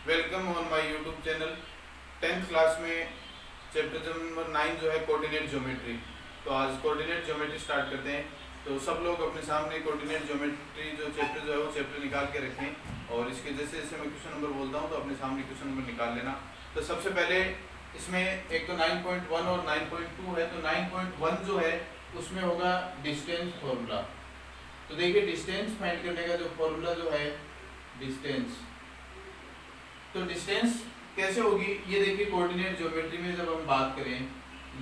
Welcome on my YouTube channel. 10th class में chapter number 9 जो है कोऑर्डिनेट ज्योमेट्री। तो आज कोऑर्डिनेट ज्योमेट्री स्टार्ट करते हैं। तो सब लोग अपने सामने कोऑर्डिनेट ज्योमेट्री जो है वो चैप्टर निकाल के रखें और इसके जैसे जैसे मैं क्वेश्चन नंबर बोलता हूँ तो अपने सामने क्वेश्चन नंबर निकाल लेना। तो सबसे पहले इसमें एक तो 9.1 और 9.2 है। तो 9.1 जो है उसमें होगा डिस्टेंस फॉर्मूला। तो देखिए डिस्टेंस फाइंड करने का जो फॉर्मूला जो है डिस्टेंस, तो डिस्टेंस कैसे होगी ये देखिए कोऑर्डिनेट ज्योमेट्री में जब हम बात करें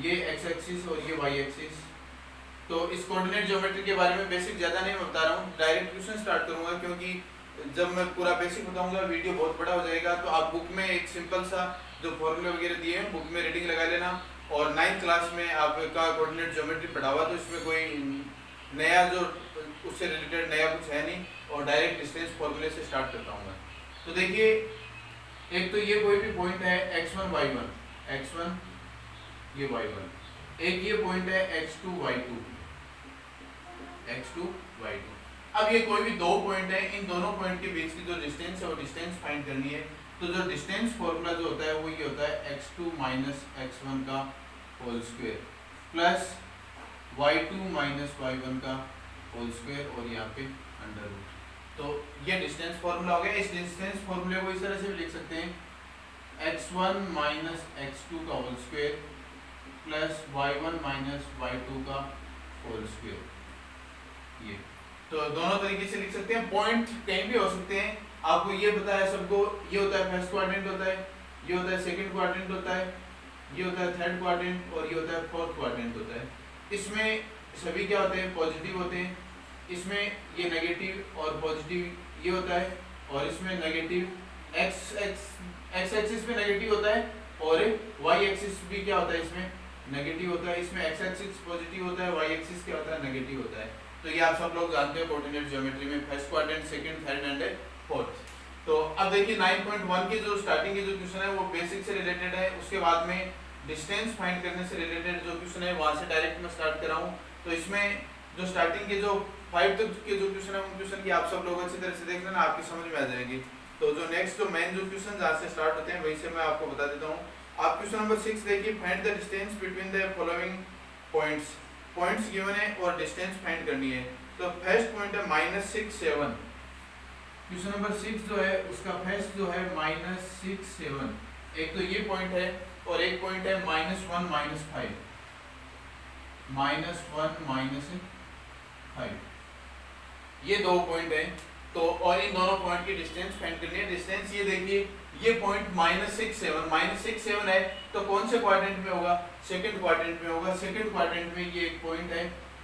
ये एक्स एक्सिस और ये वाई एक्सिस। तो इस कोऑर्डिनेट ज्योमेट्री के बारे में बेसिक ज़्यादा नहीं मैं बता रहा हूँ, डायरेक्ट क्वेश्चन स्टार्ट करूंगा क्योंकि जब मैं पूरा बेसिक बताऊंगा वीडियो बहुत बड़ा हो जाएगा। तो आप बुक में एक सिंपल सा जो फॉर्मूले वगैरह दिए हैं बुक में रीडिंग लगा लेना। और 9th क्लास में आपका कोऑर्डिनेट ज्योमेट्री पढ़ा हुआ तो इसमें कोई नया जो उससे रिलेटेड नया कुछ है नहीं और डायरेक्ट डिस्टेंस फॉर्मूले से स्टार्ट करता हूँ मैं। तो देखिए एक तो ये कोई भी पॉइंट है x1 y1, x1 ये y1, एक ये पॉइंट है x2 y2, x2 y2। अब ये कोई भी दो पॉइंट है, इन दोनों पॉइंट के बीच की जो डिस्टेंस है वो डिस्टेंस फाइंड करनी है। तो जो डिस्टेंस फॉर्मूला जो होता है वो ये होता है x2 माइनस x1 का whole square plus y2 minus y1 का होल स्क्वायर और यहाँ पे अंडर रूट। तो ये डिस्टेंस फॉर्मूला हो गया। इस डिस्टेंस फॉर्मूले को इस तरह से भी लिख सकते हैं x1 माइनस x2 का whole square plus y1 minus y2 का होल स्क्वायर। ये तो दोनों तरीके से लिख सकते हैं, पॉइंट कहीं भी हो सकते हैं। आपको ये पता है सबको, ये होता है फर्स्ट क्वाड्रेंट होता है, ये होता है सेकंड क्वाड्रेंट होता है, ये होता है थर्ड क्वाड्रेंट और ये होता है फोर्थ क्वाड्रेंट होता है। इसमें सभी क्या होते हैं पॉजिटिव होते हैं, इसमें ये नेगेटिव और पॉजिटिव ये होता है और इसमें नेगेटिव एक्स एक्सिस पे नेगेटिव होता है और वाई एक्सिस भी क्या होता है इसमें नेगेटिव होता है। इसमें एक्स एक्सिस पॉजिटिव होता है, वाई एक्सिस क्या होता है नेगेटिव होता है। तो ये आप सब लोग जानते हो कोऑर्डिनेट ज्योमेट्री में first quadrant, second, third and fourth. तो अब देखिए 9.1 के जो स्टार्टिंग के जो क्वेश्चन है वो बेसिक से रिलेटेड है, उसके बाद में डिस्टेंस फाइंड करने से रिलेटेड जो क्वेश्चन है वहां से डायरेक्ट मैं स्टार्ट कर रहा हूँ। तो इसमें जो स्टार्टिंग के जो 5 तक के जो क्वेश्चन है उन क्वेश्चन की आप सब लोग अच्छी तरह से देख लेना, आपकी समझ में आ जाएगी। तो जो नेक्स्ट जो मेन जो क्वेश्चन जहाँ से स्टार्ट होते हैं वहीं से मैं आपको बता देता हूँ। आप क्वेश्चन नंबर 6 देखिए, find the distance between the following points. Points given है और डिस्टेंस फाइंड करनी है। तो फर्स्ट पॉइंट है -6 7। क्वेश्चन नंबर 6 जो है उसका फर्स्ट जो है -6 7। एक तो ये पॉइंट है और एक पॉइंट है -1 -5, -1 -5, ये दो पॉइंट है। तो और इन दोनों पॉइंट की डिस्टेंस फाइंड करनी है। डिस्टेंस ये देखिए ये पॉइंट -6 7 है तो कौन से क्वाड्रेंट में होगा सेकंड क्वाड्रेंट में होगा। सेकंड क्वाड्रेंट में ये एक पॉइंट है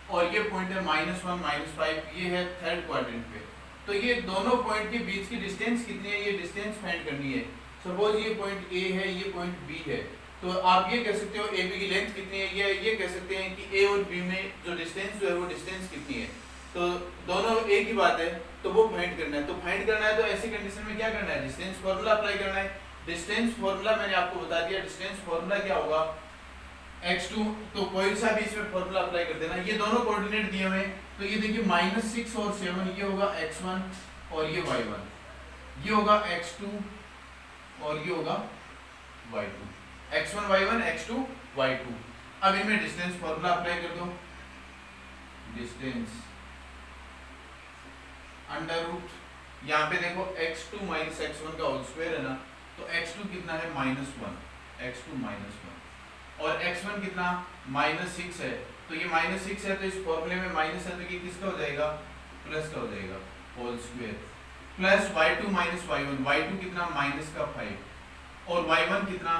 और ये पॉइंट है -1 -5, ये है थर्ड क्वाड्रेंट पे। तो ये दोनों पॉइंट के बीच की डिस्टेंस कितनी है ये डिस्टेंस फाइंड करनी है। सपोज ये पॉइंट ए है, ये पॉइंट बी है, तो आप ये कह सकते हो ए बी की लेंथ कितनी है, ये कह सकते हैं कि ए और बी में जो डिस्टेंस जो है वो डिस्टेंस कितनी है। तो दोनों एक ही बात है तो वो फाइंड करना है। तो फाइंड करना है तो ऐसी कंडीशन में क्या करना है डिस्टेंस फॉर्मूला अप्लाई करना है। डिस्टेंस फॉर्मूला मैंने आपको बता दिया, डिस्टेंस फॉर्मूला क्या होगा x2। तो कोई सा भी इसमें फॉर्मूला अप्लाई कर देना। ये दोनों कोऑर्डिनेट दिए हुए हैं तो ये देखिए -6 और 7, ये होगा x1 और ये y1, ये होगा x2 और ये होगा y2, x1 y1 x2 y2। अब इनमें डिस्टेंस फॉर्मूला अप्लाई कर दो। डिस्टेंस अंडर रूट, यहाँ पे देखो x2 माइनस x1 का होल स्क्वायर है ना, तो x2 कितना है -1, x2 -1 और x1 कितना -6 है। तो ये -6 है तो इस फॉर्मूले में माइनस है तो ये किसका हो जाएगा प्लस का हो जाएगा whole square plus y2 minus y1, y2 कितना -5 और y1 कितना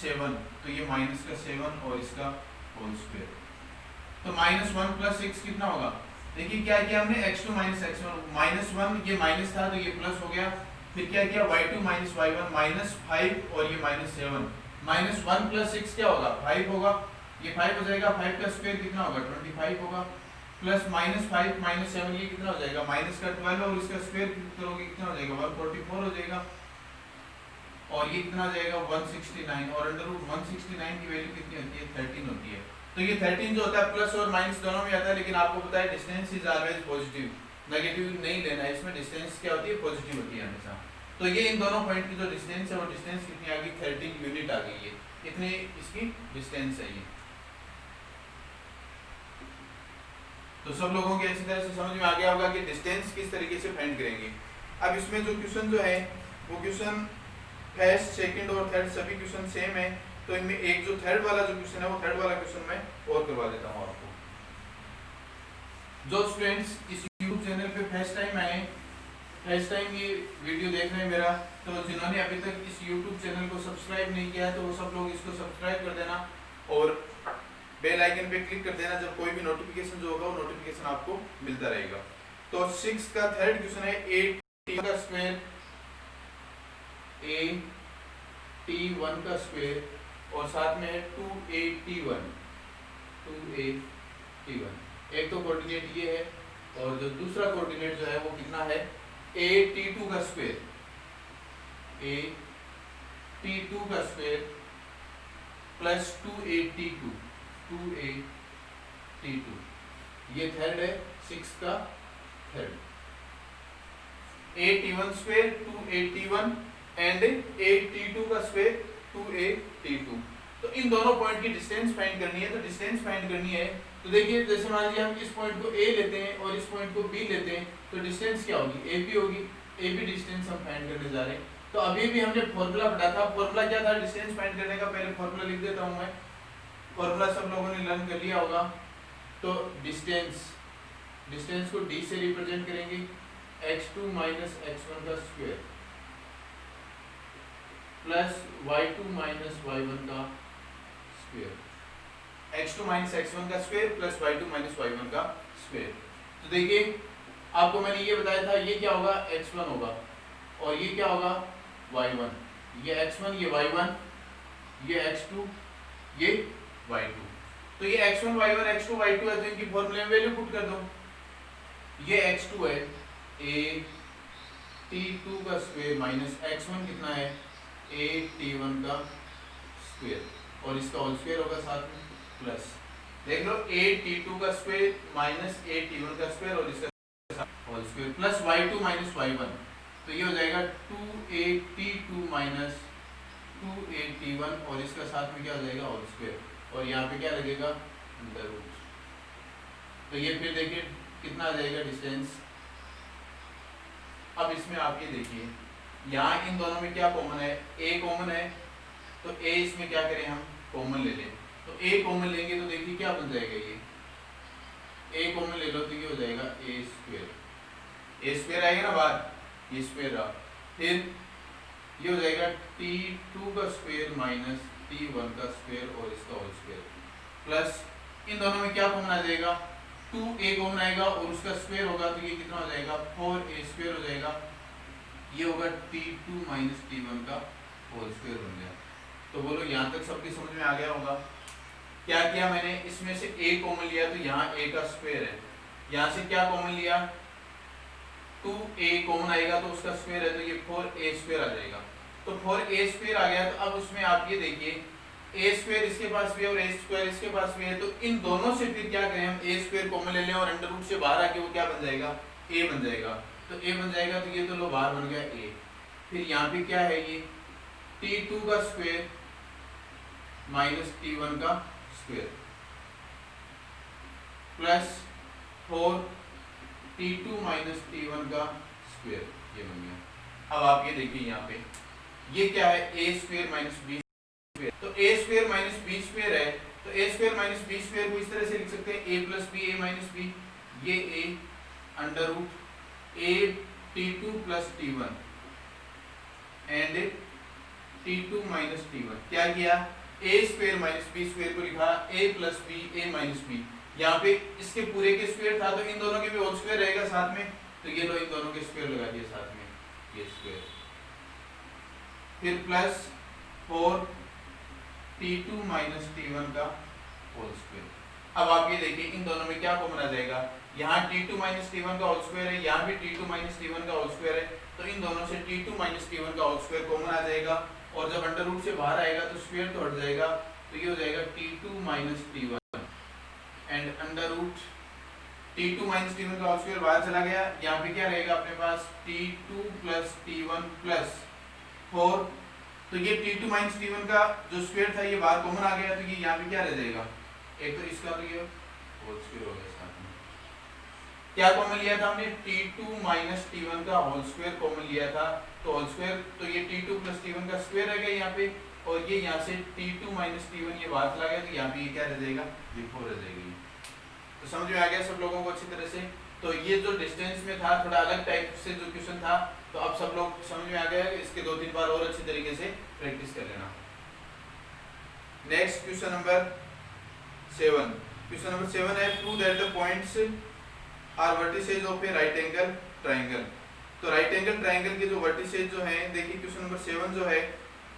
7, तो ये -7 और इसका होल स्क्वायर। तो -1 + 6 कितना होगा देखिए क्या किया हमने x2 माइनस x1, -1 ये माइनस था तो ये प्लस हो गया। फिर क्या किया y2 माइनस y1 -5 और ये -7, -1 + 6 क्या होगा 5 होगा, ये 5 हो जाएगा। 5 का स्क्वायर कितना होगा 25 होगा प्लस -5 -7 ये कितना हो जाएगा -12 और इसका स्क्वायर करोगे कितना हो जाएगा 144 हो जाएगा और ये कितना आ जाएगा 169 और अंडर रूट 169 की वैल्यू कितनी होती है 13 होती है। तो ये 13 जो होता है प्लस और माइनस दोनों में आता है, लेकिन आपको पता है distance is always positive. Negative नहीं लेना है, इसमें डिस्टेंस क्या होती है, पॉजिटिव होती है हमेशा। तो ये इन दोनों पॉइंट की जो डिस्टेंस है वो डिस्टेंस कितनी आ गई, 13 यूनिट आ गई है, इतनी इसकी डिस्टेंस है ये। तो सब लोगों की अच्छी तरह से समझ में आ गया होगा कि डिस्टेंस किस तरीके से फाइंड करेंगे। अब इसमें जो क्वेश्चन जो है वो क्वेश्चन फर्स्ट, सेकंड और थर्ड सभी क्वेश्चन सेम है, तो इनमें एक जो थर्ड वाला जो क्वेश्चन है वो थर्ड वाला क्वेश्चन मैं और करवा देता हूँ आपको। जो स्टूडेंट्स इस यूट्यूब चैनल पे फर्स्ट टाइम आए, फर्स्ट टाइम ये वीडियो देख रहे हैं मेरा, तो जिन्होंने अभी तक इस यूट्यूब चैनल को सब्सक्राइब नहीं किया है तो वो सब लोग इसको सब्सक्राइब कर देना और बेल आइकन पे क्लिक कर देना, जब कोई भी नोटिफिकेशन जो होगा वो नोटिफिकेशन आपको मिलता रहेगा। तो 6 का थर्ड क्वेश्चन है 8t का स्क्वायर, 8t1 का स्क्वायर और साथ में है 2a_t1, 2a_t1। एक तो कोऑर्डिनेट ये है और जो दूसरा कोऑर्डिनेट जो है वो कितना है, a_t2 का स्क्वायर, a_t2 का स्क्वायर प्लस 2a_t2, 2a_t2। ये थर्ड है 6 का third, a_t1 square 2a_t1 and a_t2 का स्क्वायर 2a_t2। तो इन दोनों पॉइंट की डिस्टेंस फाइंड करनी है। तो डिस्टेंस फाइंड करनी है तो देखिए, जैसे मान लीजिए हम इस पॉइंट को a लेते हैं और इस पॉइंट को b लेते हैं, तो डिस्टेंस क्या होगी, ab होगी। ab डिस्टेंस हम फाइंड करने जा रहे हैं। तो अभी भी हमने फॉर्मूला पढ़ा था, फॉर्मूला क्या था डिस्टेंस फाइंड करने का, पहले फॉर्मूला लिख देता हूं मैं, फॉर्मूला सब लोगों ने लर्न कर लिया होगा। तो डिस्टेंस को d से रिप्रेजेंट करेंगे, x2 माइनस x1 का square plus y2 minus y1 का स्क्वायर, x2 माइनस x1 का square plus y2 minus y1 का स्क्वायर। तो देखिए आपको मैंने ये बताया था, ये क्या होगा, x1 होगा और ये क्या होगा, y1, ये x1 ये y1, ये x2 ये y2। तो ये x1 y1 x2 y2 है, तो इनकी फॉर्मूले में वैल्यू पुट कर दो। ये x2 है a_t2 का स्क्वायर माइनस x1 कितना है, a_t1 का स्क्वायर और इसका होल स्क्वायर होगा साथ में प्लस, देख लो a_t2 का स्क्वायर माइनस a_t1 का स्क्वायर और इसका whole square plus y2 minus y1। तो ये हो जाएगा 2a_t2 माइनस 2a_t1 और इसका साथ में क्या हो जाएगा, होल स्क्वायर, और यहाँ पे क्या लगेगा, अंडर रूट। तो ये फिर देखिए कितना आ जाएगा डिस्टेंस। अब इसमें आप ये देखिए, यहाँ इन दोनों में क्या कॉमन है, a कॉमन है, तो a इसमें क्या करें हम, कॉमन ले लें। तो a कॉमन लेंगे तो देखिए क्या बन जाएगा, ये a कॉमन ले लो तो ये हो जाएगा a स्क्वायर आएगा ना बाहर, ये स्क्वायर रहा, फिर ये हो जाएगा t2 का स्क्वायर माइनस t1 का स्क्वायर और इसका होल स्क्वायर प्लस इन दोनों में क्या कॉमन आ जाएगा, 2a कॉमन आएगा और उसका स्क्वायर होगा, तो ये कितना हो जाएगा, 4a स्क्वायर हो जाएगा। ये होगा t2 माइनस t1 का होल स्क्वायर बन गया। तो बोलो यहाँ तक सबकी समझ में आ गया होगा। क्या किया मैंने, इसमें से a कॉमन लिया तो यहाँ a का स्क्वायर है, यहाँ से क्या कॉमन लिया, 2a कॉमन आएगा तो उसका स्क्वायर है, तो ये 4a स्क्वायर आ जाएगा। तो 4a स्क्वायर आ गया। तो अब उसमें आप ये देखिए a स्क्वायर इसके पास भी है और a स्क्वायर इसके पास भी है, तो इन दोनों से फिर क्या करें हम, a स्क्वायर कॉमन ले लें और अंडर रूट से बाहर आके वो क्या बन जाएगा, a बन जाएगा। तो a बन जाएगा तो ये तो लो बाहर बन गया a। फिर यहाँ पे क्या है, ये t2 का स्क्वायर माइनस t1 का square plus 4t2 minus t1 का स्क्वायर, ये बन गया। अब आप ये देखिए यहाँ पे ये क्या है, a square minus b square, तो a square minus b square है, तो a square minus b square को इस तरह से लिख सकते हैं a plus b, a minus b, ये a under root a t2 plus t1 and t2 minus t1। क्या किया, a square minus b square को लिखा a plus b, a minus b, यहाँ पे इसके पूरे के स्क्वायर था तो इन दोनों के भी होल स्क्वायर रहेगा साथ में, तो ये लो इन दोनों के स्क्वायर लगा दिए साथ में, ये स्क्वायर, फिर प्लस 4t2 माइनस t1 का होल स्क्वायर। अब आप ये देखिए इन दोनों में क्या कॉमन आ जाएगा, यहाँ t2 माइनस t1 का होल स्क्वायर है, यहाँ भी t2 माइनस t1 का होल स्क्वायर है, तो इन दोनों से t2 माइनस t1 का होल स्क्वायर कॉमन आ जाएगा और जब अंडर रूट से बाहर आएगा तो स्क्वायर तो हट जाएगा, तो ये हो जाएगा t2 minus t1 and under root T2 minus T1 का होल स्क्वायर बाहर चला गया, यहाँ पे क्या रहेगा अपने पास T2 प्लस T1 प्लस 4, तो ये T2 माइनस T1 का जो स्क्वायर था ये बाहर कॉमन आ गया, तो ये यहाँ पे क्या रह जाएगा, एक तो इसका तो ये होल स्क्वायर हो गया, साथ में क्या कॉमन लिया था हमने, T2 माइनस T1 का होल स्क्वायर कॉमन लिया था, तो होल स्क्वायर तो ये T2 प्लस T1 का स्क्वायर रह गया यहाँ पे, और ये यहाँ से T2 माइनस T1 ये बाहर चला गया, तो यहाँ पे ये क्या रह जाएगा, ये 4 रह जाएगी। तो समझ में आ गया सब लोगों को अच्छी तरह से। तो ये जो डिस्टेंस में था थोड़ा अलग टाइप से जो क्वेश्चन था, तो अब सब लोग समझ में आ गया, इसके 2-3 बार और अच्छी तरीके से प्रैक्टिस कर लेना। Next question number 7। Question number 7 है prove that the points are vertices of a right angle triangle. तो राइट एंगल ट्रायंगल के जो वर्टिसेज जो हैं, देखिए क्वेश्चन नंबर 7 जो है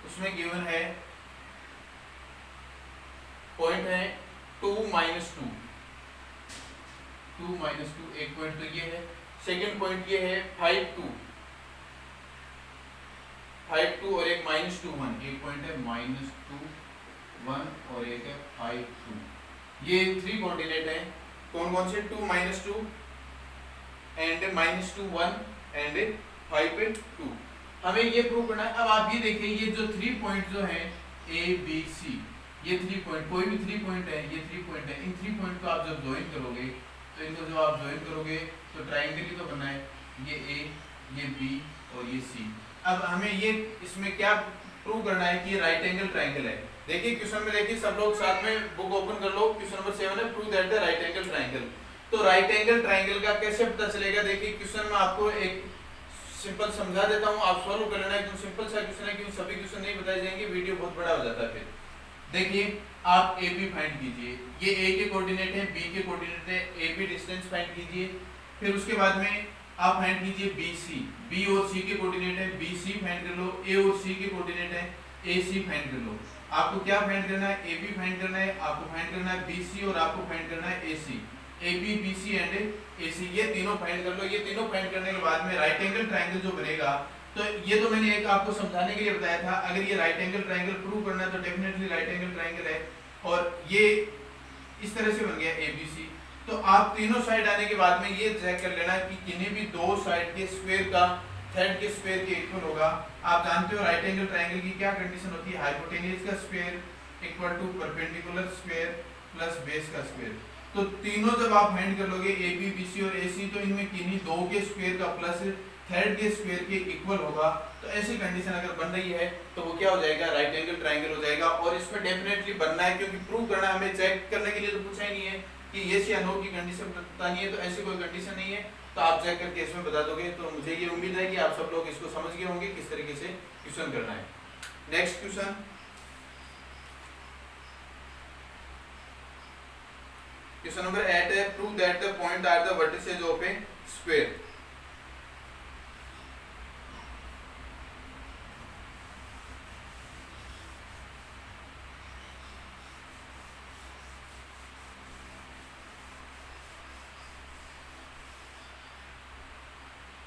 उसमें गिवन है पॉइंट है 2 माइनस 2, 2 माइनस 2 एक पॉइंट तो ये है, सेकंड पॉइंट ये है 5 2, 5 2 और एक माइनस 2 1, एक पॉइंट है माइनस 2 1 और एक है 5 2। ये 3 कोऑर्डिनेट हैं, कौन कौन से, 2 माइनस 2 एंड माइनस 2 1 एंड 5 2। हमें ये प्रूव करना है। अब आप ये देखिए ये जो 3 पॉइंट जो हैं A B C, ये 3 पॉइंट, कोई भी 3 पॉइंट है, ये 3 पॉइंट है, इन 3 पॉइंट को आप जब ज्वाइन करोगे तो इनको जब आप ज्वाइन करोगे तो ट्रायंगल ही तो बनना है, ये A ये B और ये C। अब हमें ये इसमें क्या प्रूव करना है कि ये राइट एंगल ट्रायंगल है। देखिए क्वेश्चन में देखिए सब लोग साथ में बुक ओपन कर लो, क्वेश्चन नंबर 7 है prove that the right angle triangle. तो राइट एंगल ट्रायंगल का कैसे पता चलेगा, देखिए क्वेश्चन में आपको एक सिंपल समझा देता हूं, आप सॉल्व कर लेना, एकदम सिंपल सा क्वेश्चन है, क्योंकि सभी क्वेश्चन नहीं बताए जाएंगे, वीडियो बहुत बड़ा हो जाता है। फिर देखिए आप ए बी फाइंड कीजिए, ये ए के कोऑर्डिनेट है, बी के कोऑर्डिनेट है, ए बी डिस्टेंस फाइंड कीजिए। फिर उसके बाद में आप फाइंड कीजिए बी सी, बी और सी के कोऑर्डिनेट है, बी सी फाइंड कर लो, ए और सी के कोऑर्डिनेट है, ए सी फाइंड कर लो। आपको क्या फाइंड करना है, ए बी फाइंड करना है, आपको फाइंड करना है बी सी और आपको फाइंड करना है A C, A B B C and A C, ये तीनों फाइंड कर लो। ये तीनों फाइंड करने के बाद में राइट एंगल ट्रायंगल जो बनेगा, तो ये तो मैंने एक आपको समझाने के लिए बताया था, अगर ये राइट एंगल ट्रायंगल प्रूव करना है तो डेफिनेटली राइट एंगल ट्रायंगल है, और ये इस तरह से बन गया ए बी सी। तो आप तीनों साइड आने के बाद में ये चेक कर लेना कि किन्हीं भी दो साइड के स्क्वायर का थर्ड के स्क्वायर के इक्वल होगा। आप जानते हो राइट एंगल ट्रायंगल की क्या कंडीशन होती है, हाइपोटेन्यूज का square equal to perpendicular square plus base का स्क्वायर। तो तीनों जब आप फाइंड कर लोगे ए बी बी सी और ए सी, तो इनमें किन्हीं दो के स्क्वायर का प्लस थर्ड के स्क्वायर के इक्वल होगा। तो ऐसी कंडीशन अगर बन रही है तो वो क्या हो जाएगा, राइट एंगल ट्रायंगल हो जाएगा। और इसमें डेफिनेटली बनना है, क्योंकि प्रूव करना है, हमें चेक करने के लिए तो पूछा ही नहीं है कि यस या नो की कंडीशन बतानी है, तो ऐसी कोई कंडीशन नहीं है, तो आप चेक करके इसमें बता दोगे। तो मुझे ये उम्मीद है कि आप सब लोग इसको समझ गए होंगे किस तरीके से क्वेश्चन करना है। नेक्स्ट क्वेश्चन, क्वेश्चन नंबर 8 है prove that the point are the vertices of a square.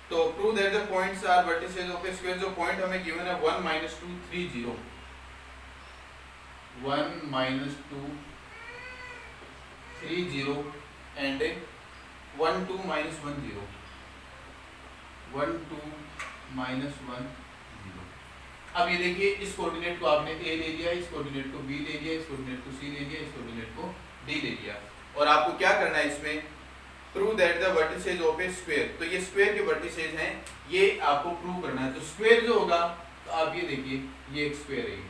तो prove that the points are vertices of a square, जो पॉइंट हमें गिवन है 1 - 2 3 0, 1 - 2 3 0 एंड 1 2 - 1 0, 1 2 - 1 0। अब ये देखिए इस कोऑर्डिनेट को आपने ए ले लिया, इस कोऑर्डिनेट को बी ले लिया, इस कोऑर्डिनेट को सी ले लिया, इस कोऑर्डिनेट को डी ले लिया, और आपको क्या करना है इसमें, prove that the vertices of a square. तो ये स्क्वायर के वर्टिसेज हैं, ये आपको प्रूव करना है। तो स्क्वायर जो होगा, तो आप ये देखिए ये एक स्क्वायर है,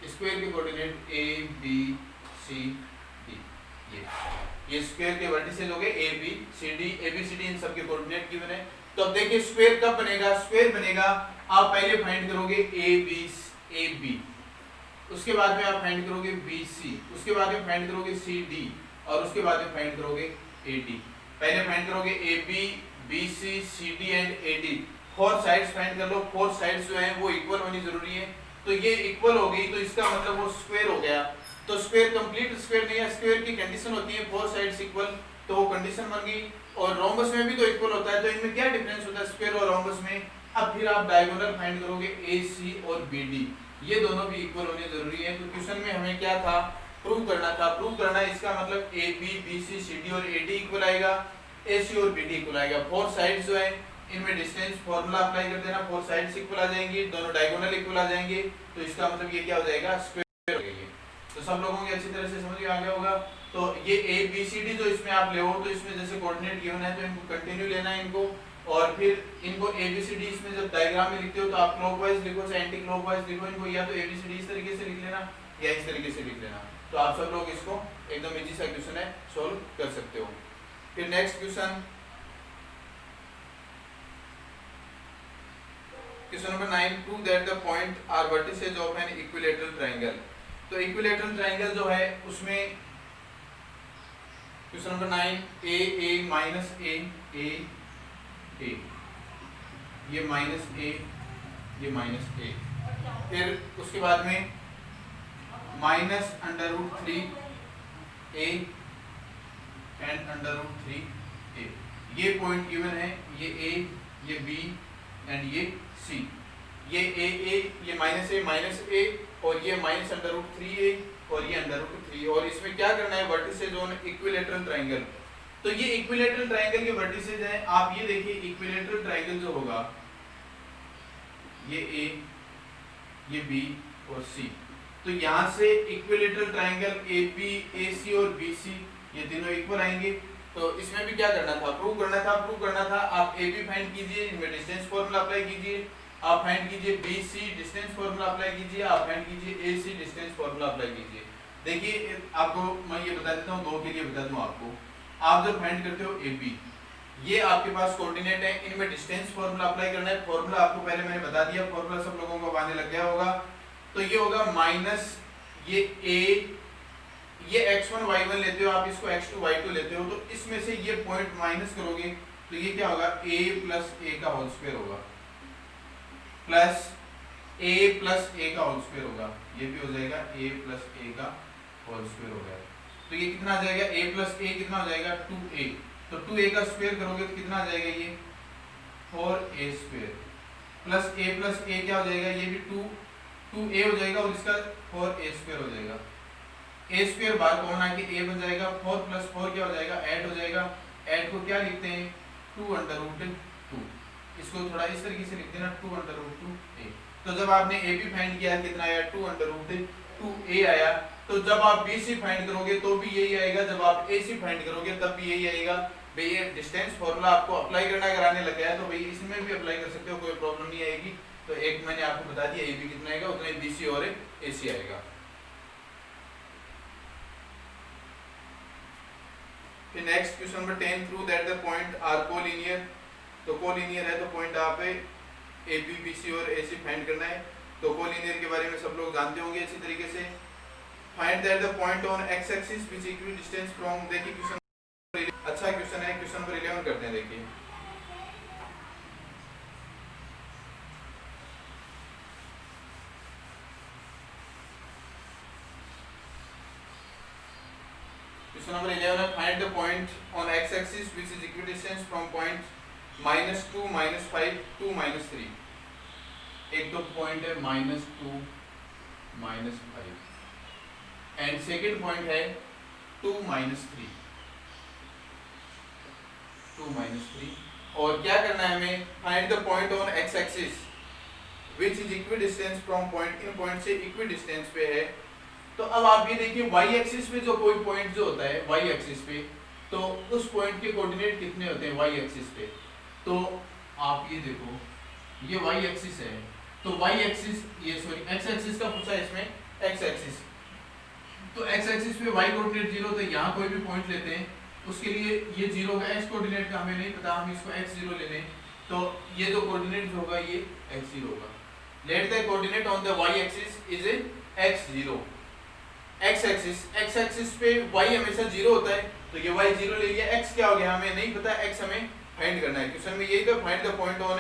स्क्वायर के coordinate A B C D, ये स्क्वायर के वर्टिसेज हो गए A B C D, A B C D इन सब के कोऑर्डिनेट गिवन है। तो अब देखिए स्क्वायर कब बनेगा, स्क्वायर बनेगा आप पहले फाइंड करोगे ए बी, उसके बाद में आप फाइंड करोगे बी सी, उसके बाद में फाइंड करोगे सी डी, और उसके बाद में फाइंड करोगे ए डी। पहले फाइंड करोगे A B B C C D and A D, 4 sides find कर लो। 4 साइड्स जो हैं वो इक्वल होनी जरूरी है, तो ये इक्वल हो गई, तो इसका मतलब वो स्क्वायर हो गया। तो स्क्वायर कंप्लीट स्क्वायर नहीं है, स्क्वायर की कंडीशन होती है 4 साइड्स इक्वल, तो वो कंडीशन बन गई। और रोम्बस में भी तो इक्वल होता है, तो इनमें क्या डिफरेंस होता है स्क्वायर और रोम्बस में। अब फिर आप डायगोनल फाइंड करोगे ए सी और बी डी, ये दोनों भी इक्वल होने जरूरी है। तो क्वेश्चन में हमें क्या था प्रूव करना था। प्रूव करना है इसका मतलब A B B C C D और ए डी इक्वल आएगा, ए सी और बी डी इक्वल आएगा। फोर साइड्स जो है इनमें डिस्टेंस फॉर्मूला अप्लाई कर देना, फोर साइड्स इक्वल आ जाएंगी, दोनों डायगोनल इक्वल आ जाएंगे, तो इसका मतलब ये क्या हो जाएगा, स्क्वायर हो जाएगा। तो सब लोगों को अच्छी तरह से समझ में आ गया होगा। तो ये ए बी सी डी जो इसमें आप ले हो, तो इसमें जैसे कोऑर्डिनेट गिवन है तो इनको कंटिन्यू लेना है इनको, और फिर इनको ए बी सी डी इसमें जब डायग्राम में लिखते हो तो आप क्लॉकवाइज लिखो चाहे एंटी क्लॉकवाइज लिखो इनको, या तो ए बी सी डी इस तरीके से लिख लेना या इस तरीके से लिख लेना, तो आप सब लोग इसको एकदम इजी सा क्वेश्चन है सॉल्व कर सकते हो। फिर next question number 9, prove that the point are vertices of an equilateral triangle. तो इक्विलैटरल ट्रायंगल जो है उसमें question number 9 A minus A ये माइनस ए ये माइनस ए, फिर उसके बाद में minus under root 3 A and under root 3 A, ये पॉइंट गिवन है, ये बी एंड ये सी, ये ये माइनस ए और ये माइनस अंडर रूट 3 ए और ये अंडर रूट 3, और इसमें क्या करना है, वर्टिसेज ऑन इक्विलैटरल ट्रायंगल। तो ये इक्विलैटरल ट्रायंगल के वर्टिसेज हैं, आप ये देखिए इक्विलैटरल ट्रायंगल जो होगा ये ए ये बी और सी, तो यहाँ से equilateral triangle A B A C और बी सी ये तीनों इक्वल आएंगे। तो इसमें भी क्या करना था, प्रूव करना था। आप ए बी फाइंड कीजिए, इनमें डिस्टेंस फॉर्मूला अप्लाई कीजिए, आप फाइंड कीजिए B C distance formula apply कीजिए, आप फाइंड कीजिए A C distance formula apply कीजिए। देखिए आपको मैं ये बता देता हूँ, दो के लिए बता दूँ आपको, आप जब फाइंड करते हो ए बी, ये आपके पास कोऑर्डिनेट है, इनमें डिस्टेंस फॉर्मूला अप्लाई करना है। फॉर्मूला आपको पहले मैंने बता दिया, फॉर्मूला सब लोगों को आने लग गया होगा। तो ये होगा माइनस ये ए, ये x1 y1 लेते हो आप, इसको x2 y2 लेते हो, तो इसमें से ये पॉइंट माइनस करोगे तो ये क्या होगा, a प्लस a का होल स्क्वायर होगा, प्लस a प्लस a का होल स्क्वायर होगा, ये भी हो जाएगा a प्लस a का होल स्क्वायर हो गया। तो ये कितना आ जाएगा, a प्लस a कितना हो जाएगा 2a, तो 2a का स्क्वायर करोगे तो कितना आ जाएगा, ये 4a स्क्वायर, प्लस a क्या हो जाएगा, ये भी 2a हो जाएगा और इसका 4a स्क्वायर हो जाएगा। ए स्क्वायर बार कॉमन आके ए बन जाएगा, 4 प्लस 4 क्या हो जाएगा, ऐड हो जाएगा। ऐड को क्या लिखते हैं, 2 अंडर रूट 2, इसको थोड़ा इस तरीके से लिख देना 2 अंडर रूट 2 ए। तो जब आपने ए बी फाइंड किया कितना आया, 2 अंडर रूट 2 ए आया। तो जब आप बी सी फाइंड करोगे तो भी यही आएगा, जब आप ए सी फाइंड करोगे तब भी यही आएगा। भाई ये डिस्टेंस फॉर्मूला आपको अप्लाई करना अगर आने लग गया है तो भाई इसमें भी अप्लाई कर सकते हो, कोई प्रॉब्लम नहीं आएगी। तो एक मैंने आपको बता दिया ए बी कितना आएगा, उतना ही बी सी और ए सी आएगा। फिर next question number 10, prove that the point are collinear. तो कोलिनियर है तो पॉइंट आप ए बी बी सी और ए सी फाइंड करना है। तो कोलिनियर के बारे में सब लोग जानते होंगे अच्छी तरीके से। Find that the point on x axis which equal distance from, देखिए क्वेश्चन अच्छा क्वेश्चन है, क्वेश्चन नंबर 11 करते हैं। देखिए क्वेश्चन नंबर 11 है, find the point on x axis which is equidistance from point -2 -5 2 -3। एक तो पॉइंट है -2 -5 एंड सेकंड पॉइंट है 2 -3 2 -3। और क्या करना है हमें, find the point on x axis which is equidistance from point, in point से इक्विडिस्टेंस पे है। तो अब आप ये देखिए y एक्सिस पे जो कोई पॉइंट जो होता है y एक्सिस पे, तो उस पॉइंट के कोऑर्डिनेट कितने होते हैं y एक्सिस पे। तो आप ये देखो ये y एक्सिस है, तो y एक्सिस ये सॉरी x एक्सिस का पूछा है इसमें x एक्सिस, तो x एक्सिस पे y कोऑर्डिनेट 0, तो यहाँ कोई भी पॉइंट लेते हैं उसके लिए ये 0 का x कोऑर्डिनेट का हमें नहीं पता, हम इसको x0 ले लें, तो ये जो कोऑर्डिनेट होगा ये x0 होगा। Let the coordinate on the y axis is x0। x axis पे y हमेशा 0 होता है, तो ये y 0 ले लिया, x क्या हो गया हमें नहीं पता, x हमें फाइंड करना है। क्वेश्चन में यही तो find the point on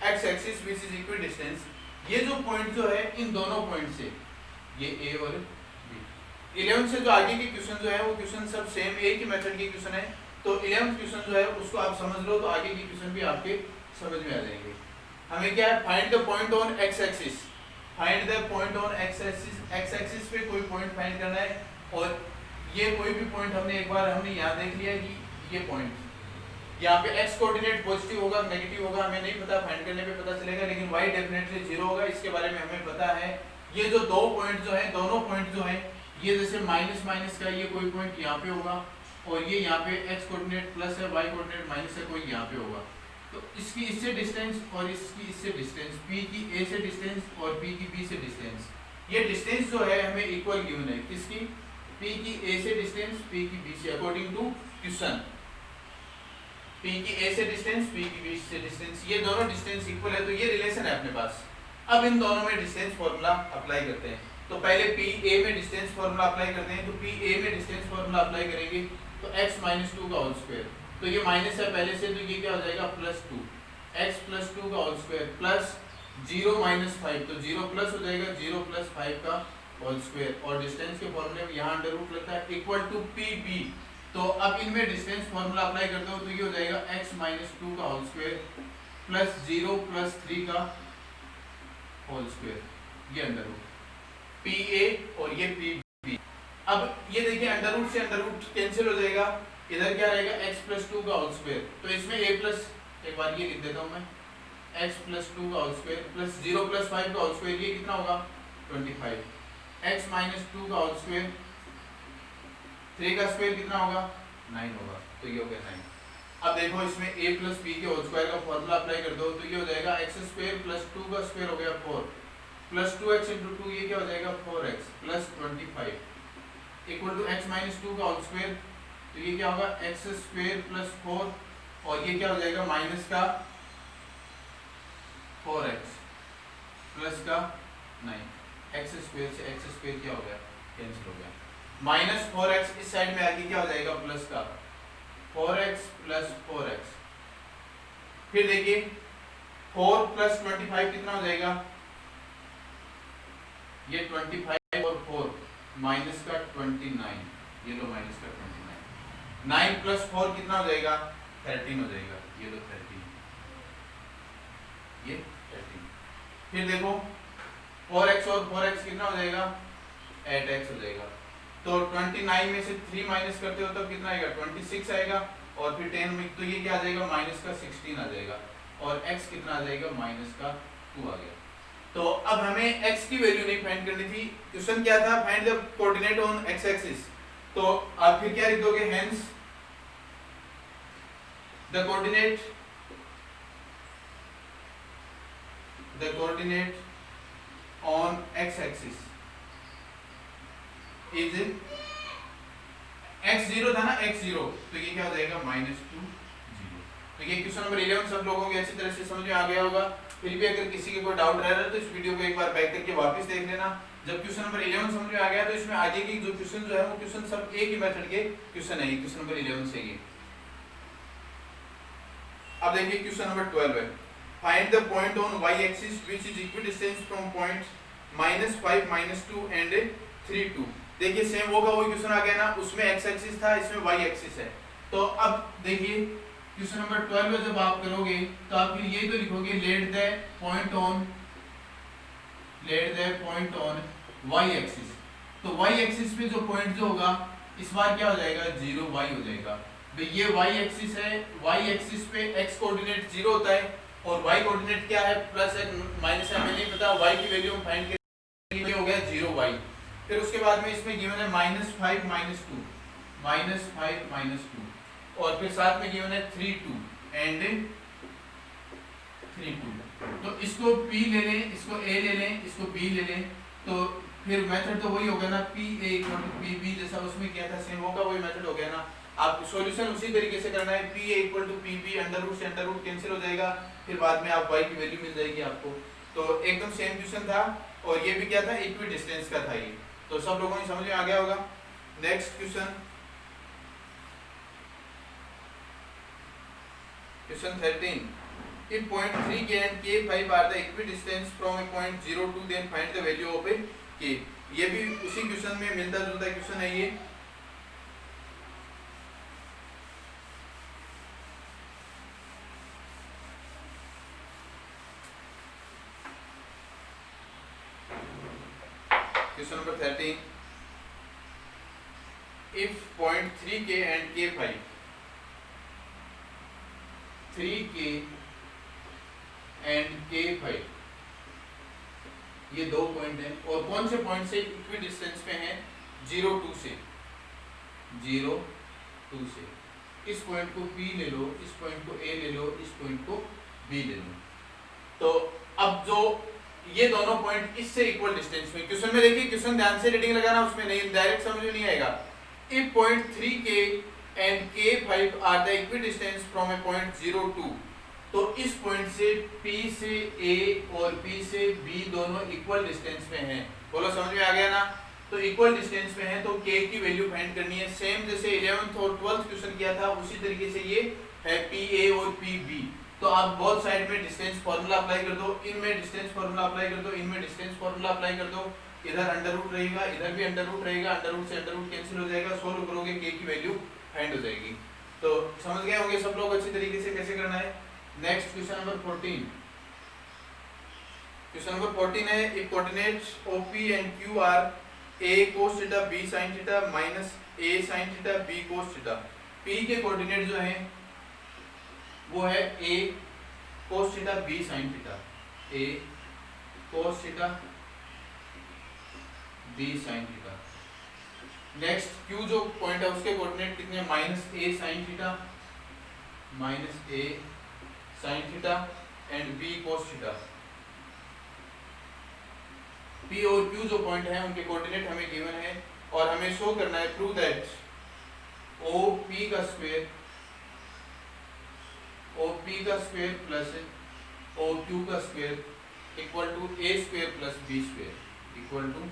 x axis which is equidistance. ये जो पॉइंट जो है इन दोनों पॉइंट से, ये a और b। 11 से जो आगे के क्वेश्चन जो है वो क्वेश्चन सब सेम एक ही मेथड के क्वेश्चन है, तो 11th क्वेश्चन जो है उसको आप समझ लो तो आगे के क्वेश्चन भी आपके समझ में आ जाएंगे। हमें क्या है, find the point on x axis, find the point on x axis. x axis पे कोई पॉइंट फाइंड करना है, और ये कोई भी पॉइंट हमने एक बार हमने यहाँ देख लिया कि ये पॉइंट यहाँ पे x कोऑर्डिनेट पॉजिटिव होगा नेगेटिव होगा हमें नहीं पता, फाइंड करने पे पता चलेगा, लेकिन y डेफिनेटली जीरो होगा, इसके बारे में हमें पता है। ये जो दो पॉइंट जो है, दोनों पॉइंट जो है, ये जैसे माइनस माइनस का ये कोई पॉइंट यहाँ पे होगा और ये यहाँ पे x कोऑर्डिनेट प्लस है, y कोऑर्डिनेट माइनस है, कोई यहाँ पे होगा। तो इसकी इससे डिस्टेंस और इसकी इससे डिस्टेंस, p की a से डिस्टेंस और p की b से डिस्टेंस, ये डिस्टेंस जो है हमें इक्वल गिवन है। किसकी? p की a से डिस्टेंस, p की b से, अकॉर्डिंग टू क्वेश्चन। p की a से डिस्टेंस, p की b से डिस्टेंस, ये दोनों डिस्टेंस इक्वल है, तो ये रिलेशन है अपने पास। अब इन दोनों में डिस्टेंस फार्मूला अप्लाई करते हैं। तो पहले pa में डिस्टेंस फार्मूला अप्लाई करते हैं। तो pa में डिस्टेंस फार्मूला अप्लाई करेंगे तो x माइनस 2 का होल स्क्वायर, तो ये माइनस है पहले से, तो ये क्या हो जाएगा प्लस 2, x प्लस 2 का होल स्क्वायर प्लस 0 माइनस 5, तो 0 प्लस हो जाएगा 0 प्लस 5 का होल स्क्वायर, और डिस्टेंस के फॉर्मूले में यहाँ अंडर रूट लगता है इक्वल टू pb। तो अब इनमें डिस्टेंस फार्मूला अप्लाई करते हो तो ये हो जाएगा x माइनस 2 का होल स्क्वायर प्लस 0 प्लस 3 का होल स्क्वायर, ये अंडर रूट pa और ये pb। अब ये देखिए अंडर रूट से अंडर रूट कैंसिल हो जाएगा, इधर क्या रहेगा x प्लस 2 का होल स्क्वायर, तो इसमें a प्लस, एक बार ये लिख देता हूँ मैं, x प्लस 2 का होल स्क्वायर प्लस 0 प्लस 5 का होल स्क्वायर, ये कितना होगा 25, x माइनस 2 का होल स्क्वायर, 3 का स्क्वायर कितना होगा 9 होगा, तो ये हो गया 9। अब देखो इसमें a प्लस b के होल स्क्वायर का फॉर्मूला अप्लाई कर दो तो ये हो जाएगा x स्क्वायर प्लस 2 का स्क्वायर हो गया 4 प्लस 2x इंटू 2, ये क्या हो जाएगा 4x plus 25 equal to x minus 2 का होल स्क्वायर, तो ये क्या होगा x स्क्वायर प्लस 4 और ये क्या हो जाएगा माइनस का 4x प्लस का 9, x स्क्वायर से x स्क्वायर क्या हो गया कैंसिल हो गया, माइनस 4x इस साइड में आके क्या हो जाएगा प्लस का 4x प्लस 4x। फिर देखिए 4 प्लस 25 कितना हो जाएगा, ये 25 और 4 माइनस का 29, ये लो माइनस का 29, 9 प्लस 4 कितना हो जाएगा 13 हो जाएगा, ये लो 13, ये 13। फिर देखो 4x और 4x कितना हो जाएगा 8x हो जाएगा, तो 29 में से 3 माइनस करते हो तब कितना आएगा 26 आएगा, और फिर 10 में तो ये क्या आ जाएगा माइनस का 16 आ जाएगा, और x कितना आ जाएगा माइनस का 2 आ गया। तो अब हमें x की वैल्यू नहीं फाइंड करनी थी, क्वेश्चन क्या था find the coordinate on x axis, तो आप फिर क्या लिख दोगे hence the coordinate on x axis is x0 था ना x0, तो ये क्या हो जाएगा -2 0। तो ये क्वेश्चन नंबर 11 सब लोगों को अच्छी तरह से समझ में आ गया होगा। फिर भी अगर किसी के कोई डाउट रह रहा है तो इस वीडियो को एक बार बैक करके वापस देख लेना। जब क्वेश्चन नंबर 11 समझ में आ गया तो इसमें आगे की जो क्वेश्चन जो है वो क्वेश्चन सब एक ही मेथड के क्वेश्चन है, क्वेश्चन नंबर 11 से ये। अब देखिए क्वेश्चन नंबर 12 है, find the point on y axis which is equidistance from points -5 -2 and 3 2। देखिए सेम होगा वही क्वेश्चन आ गया ना, उसमें x एक्सिस था इसमें y एक्सिस है। तो अब देखिए क्वेश्चन नंबर 12 में जब आप करोगे तो आप फिर यही तो लिखोगे let the point on y axis. तो y एक्सिस पे जो पॉइंट जो होगा इस बार क्या हो जाएगा 0 y हो जाएगा। तो ये y एक्सिस है, y एक्सिस पे x कोऑर्डिनेट 0 होता है और y कोऑर्डिनेट क्या है प्लस है माइनस है, हमें नहीं पता, y की वैल्यू हम फाइंड करेंगे, हो गया 0 y। फिर उसके बाद में इसमें गिवन है -5 -2 और फिर साथ में गिवन है 3 2 एंड 3 2। तो इसको p ले लें, इसको a ले लें, इसको b ले लें, तो फिर मेथड तो वही होगा ना, pa pb जैसा उसमें किया था सेम होगा, वही मेथड हो गया ना। आप सॉल्यूशन उसी तरीके से करना है, pa pb अंडर रूट से अंडर रूट कैंसिल हो जाएगा, फिर बाद में आप y की वैल्यू मिल जाएगी आपको। तो एकदम सेम क्वेश्चन था और ये भी क्या था इक्वी डिस्टेंस का था ये, तो सब लोगों को समझ में आ गया होगा। Next question, question 13, if point 3k and k5 are the equidistant from a point 0 to then find the value of a k। ये भी उसी क्वेश्चन में मिलता जुलता क्वेश्चन है ये। Question number 13, if point 3k and k5, 3k and k5 ये दो पॉइंट हैं, और कौन से पॉइंट से इक्वी डिस्टेंस पे हैं? 0 2 से, 0 2 से। इस पॉइंट को P ले लो, इस पॉइंट को A ले लो, इस पॉइंट को B ले लो। तो अब जो ये दोनों पॉइंट इससे इक्वल डिस्टेंस में, क्वेश्चन में देखिए, क्वेश्चन ध्यान से रीडिंग लगाना, उसमें नहीं डायरेक्ट समझ में नहीं आएगा। If point 3k and k5 are the equidistant from a point 0 2, तो इस पॉइंट से P से A और P से B दोनों इक्वल डिस्टेंस पे हैं। बोलो समझ में आ गया ना? तो इक्वल डिस्टेंस पे हैं तो K की वैल्यू फाइंड करनी है। सेम जैसे 11th और 12th क्वेश्चन किया था उसी तरीके से ये है PA और PB। तो आप बोथ साइड में डिस्टेंस फार्मूला अप्लाई कर दो, इनमें डिस्टेंस फार्मूला अप्लाई कर दो, इनमें डिस्टेंस फार्मूला अप्लाई कर दो। इधर अंडर रूट रहेगा, इधर भी अंडर रूट रहेगा, अंडर रूट से अंडर रूट कैंसिल हो जाएगा, सोल्व करोगे K की वैल्यू फाइंड हो जाएगी। तो समझ गए होंगे सब लोग अच्छी तरीके से कैसे करना है। Next question number 14। Question number 14 है, if coordinates OP and Q are A cos theta B sin theta minus A sin theta B cos theta. P के कोऑर्डिनेट जो हैं वो है A cos theta B sin theta, A cos theta B sin theta. Next Q जो point है उसके coordinate कितने हैं? Minus A sin theta, minus A sin theta and B cos theta. P और Q जो पॉइंट है उनके coordinate हमें गिवन है और हमें शो करना है, प्रूव दैट OP का स्क्वायर, OP का स्क्वायर प्लस OQ का square equal to A square plus B square, equal to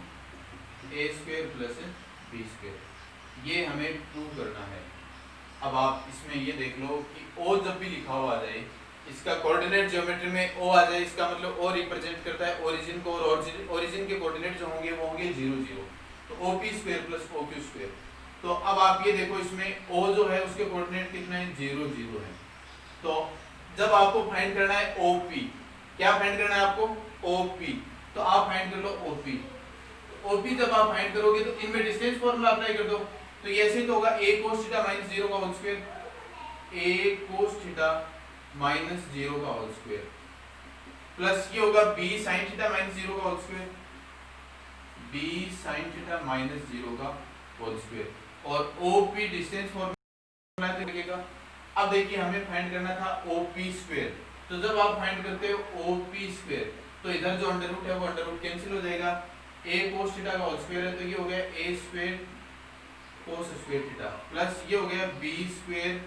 A square plus B square. ये हमें प्रूव करना है। अब आप इसमें ये देख लो कि O जब भी लिखा हुआ आ जाए, इसका कोऑर्डिनेट ज्योमेट्री में O आ जाए, इसका मतलब O रिप्रेजेंट करता है ओरिजिन को, और ओरिजिन के कोऑर्डिनेट जो होंगे वो होंगे 0 0, तो OP square plus OQ square. तो अब आप ये देखो इसमें O जो है उसके कोऑर्डिनेट कितने हैं? 0 0 है। तो जब आपको फाइंड करना है OP, क्या फाइंड करना है आपको? OP। तो आप फाइंड कर लो OP। OP जब आप फाइंड करोगे तो इनमें डिस्टेंस फार्मूला अप्लाई कर दो। तो ये ऐसे तो होगा A cos थीटा माइनस 0 का whole square, A cos theta minus 0 का होल स्क्वायर, प्लस ये होगा B sin थीटा माइनस 0 का whole square, B sin theta minus 0 का होल स्क्वायर, और OP डिस्टेंस फॉर्मूला लगेगा। अब देखिए हमें फाइंड करना था OP स्क्वायर। तो जब आप फाइंड करते हो OP स्क्वायर तो इधर जो अंडर रूट है वो अंडर रूट कैंसिल हो जाएगा। A cos थीटा का होल स्क्वायर है तो ये हो गया A square cos square theta, plus ये हो गया B square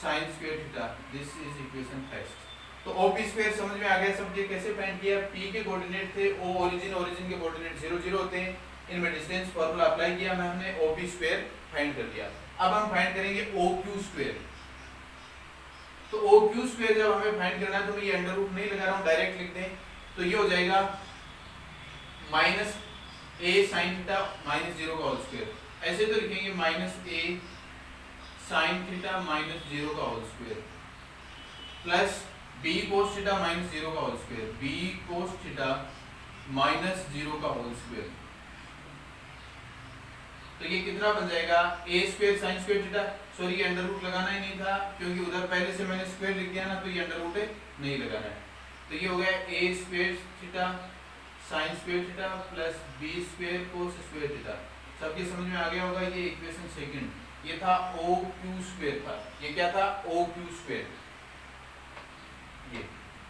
sin square theta. This is equation first. तो OP स्क्वायर समझ में आ गया सब। ये कैसे फाइंड किया? P के कोऑर्डिनेट थे O ओरिजिन, ओरिजिन के कोऑर्डिनेट 0 0 होते हैं, इनमें डिस्टेंस फार्मूला अप्लाई किया, हमने OP स्क्वायर फाइंड कर लिया। अब हम फाइंड करेंगे OQ स्क्वायर। तो OQ स्क्वायर जब हमें फाइंड करना है तो मैं ये अंडर रूट नहीं लगा रहा हूँ, डायरेक्ट लिख दें। तो ये हो जाएगा minus A sin theta minus 0 का होल स्क्वायर, ऐसे तो लिखेंगे minus A sin theta minus 0 का whole square, plus B cos theta minus 0 का whole square, B cos theta minus 0 का होल स्क्वायर। तो ये कितना बन जाएगा? A square sin square theta, sorry ये अंडर रूट लगाना ही नहीं था क्योंकि उधर पहले से मैंने स्क्वायर लिख दिया ना, तो ये अंडर रूट नहीं लगाना है। तो ये हो गया A square theta sin square theta plus B square cos square theta. सबके समझ में आ गया होगा। ये इक्वेशन सेकंड, ये था OQ स्क्वायर था। ये क्या था? OQ square.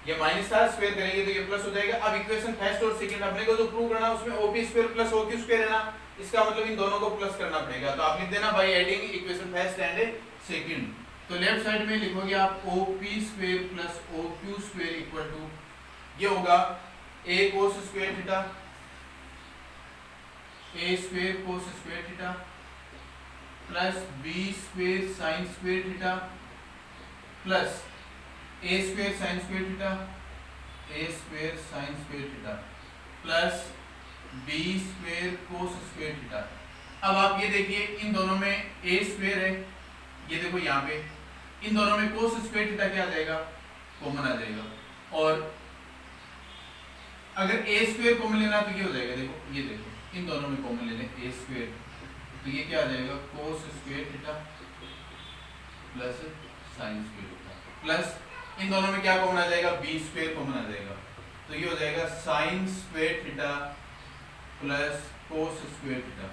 ये माइनस था, स्क्वायर करेंगे तो ये प्लस हो जाएगा। अब इक्वेशन फर्स्ट और सेकंड अपने को जो प्रूव करना है उसमें OP square plus OQ square है ना, इसका मतलब इन दोनों को प्लस करना पड़ेगा। तो आप लिख देना by adding equation first and second. तो लेफ्ट साइड में लिखोगे आप OP square plus OQ square equal to, ये होगा A cos square theta, A square cos square theta plus B square sin square theta plus A square sin square theta, A square sin square theta plus B square cos square theta. अब आप ये देखिए इन दोनों में A square है, ये देखो यहाँ पे इन दोनों में cos स्क्वायर थीटा क्या आ जाएगा? कॉमन आ जाएगा। और अगर A स्क्वायर कॉमन लेना तो ये हो जाएगा, देखो ये देखो इन दोनों में कॉमन ले लें A स्क्वायर तो ये क्या आ जाएगा cos square theta plus sine square theta plus इन दोनों में क्या कॉमन आ जाएगा बी स्क्वायर कॉमन आ जाएगा, तो ये हो जाएगा sign square theta plus cos square theta.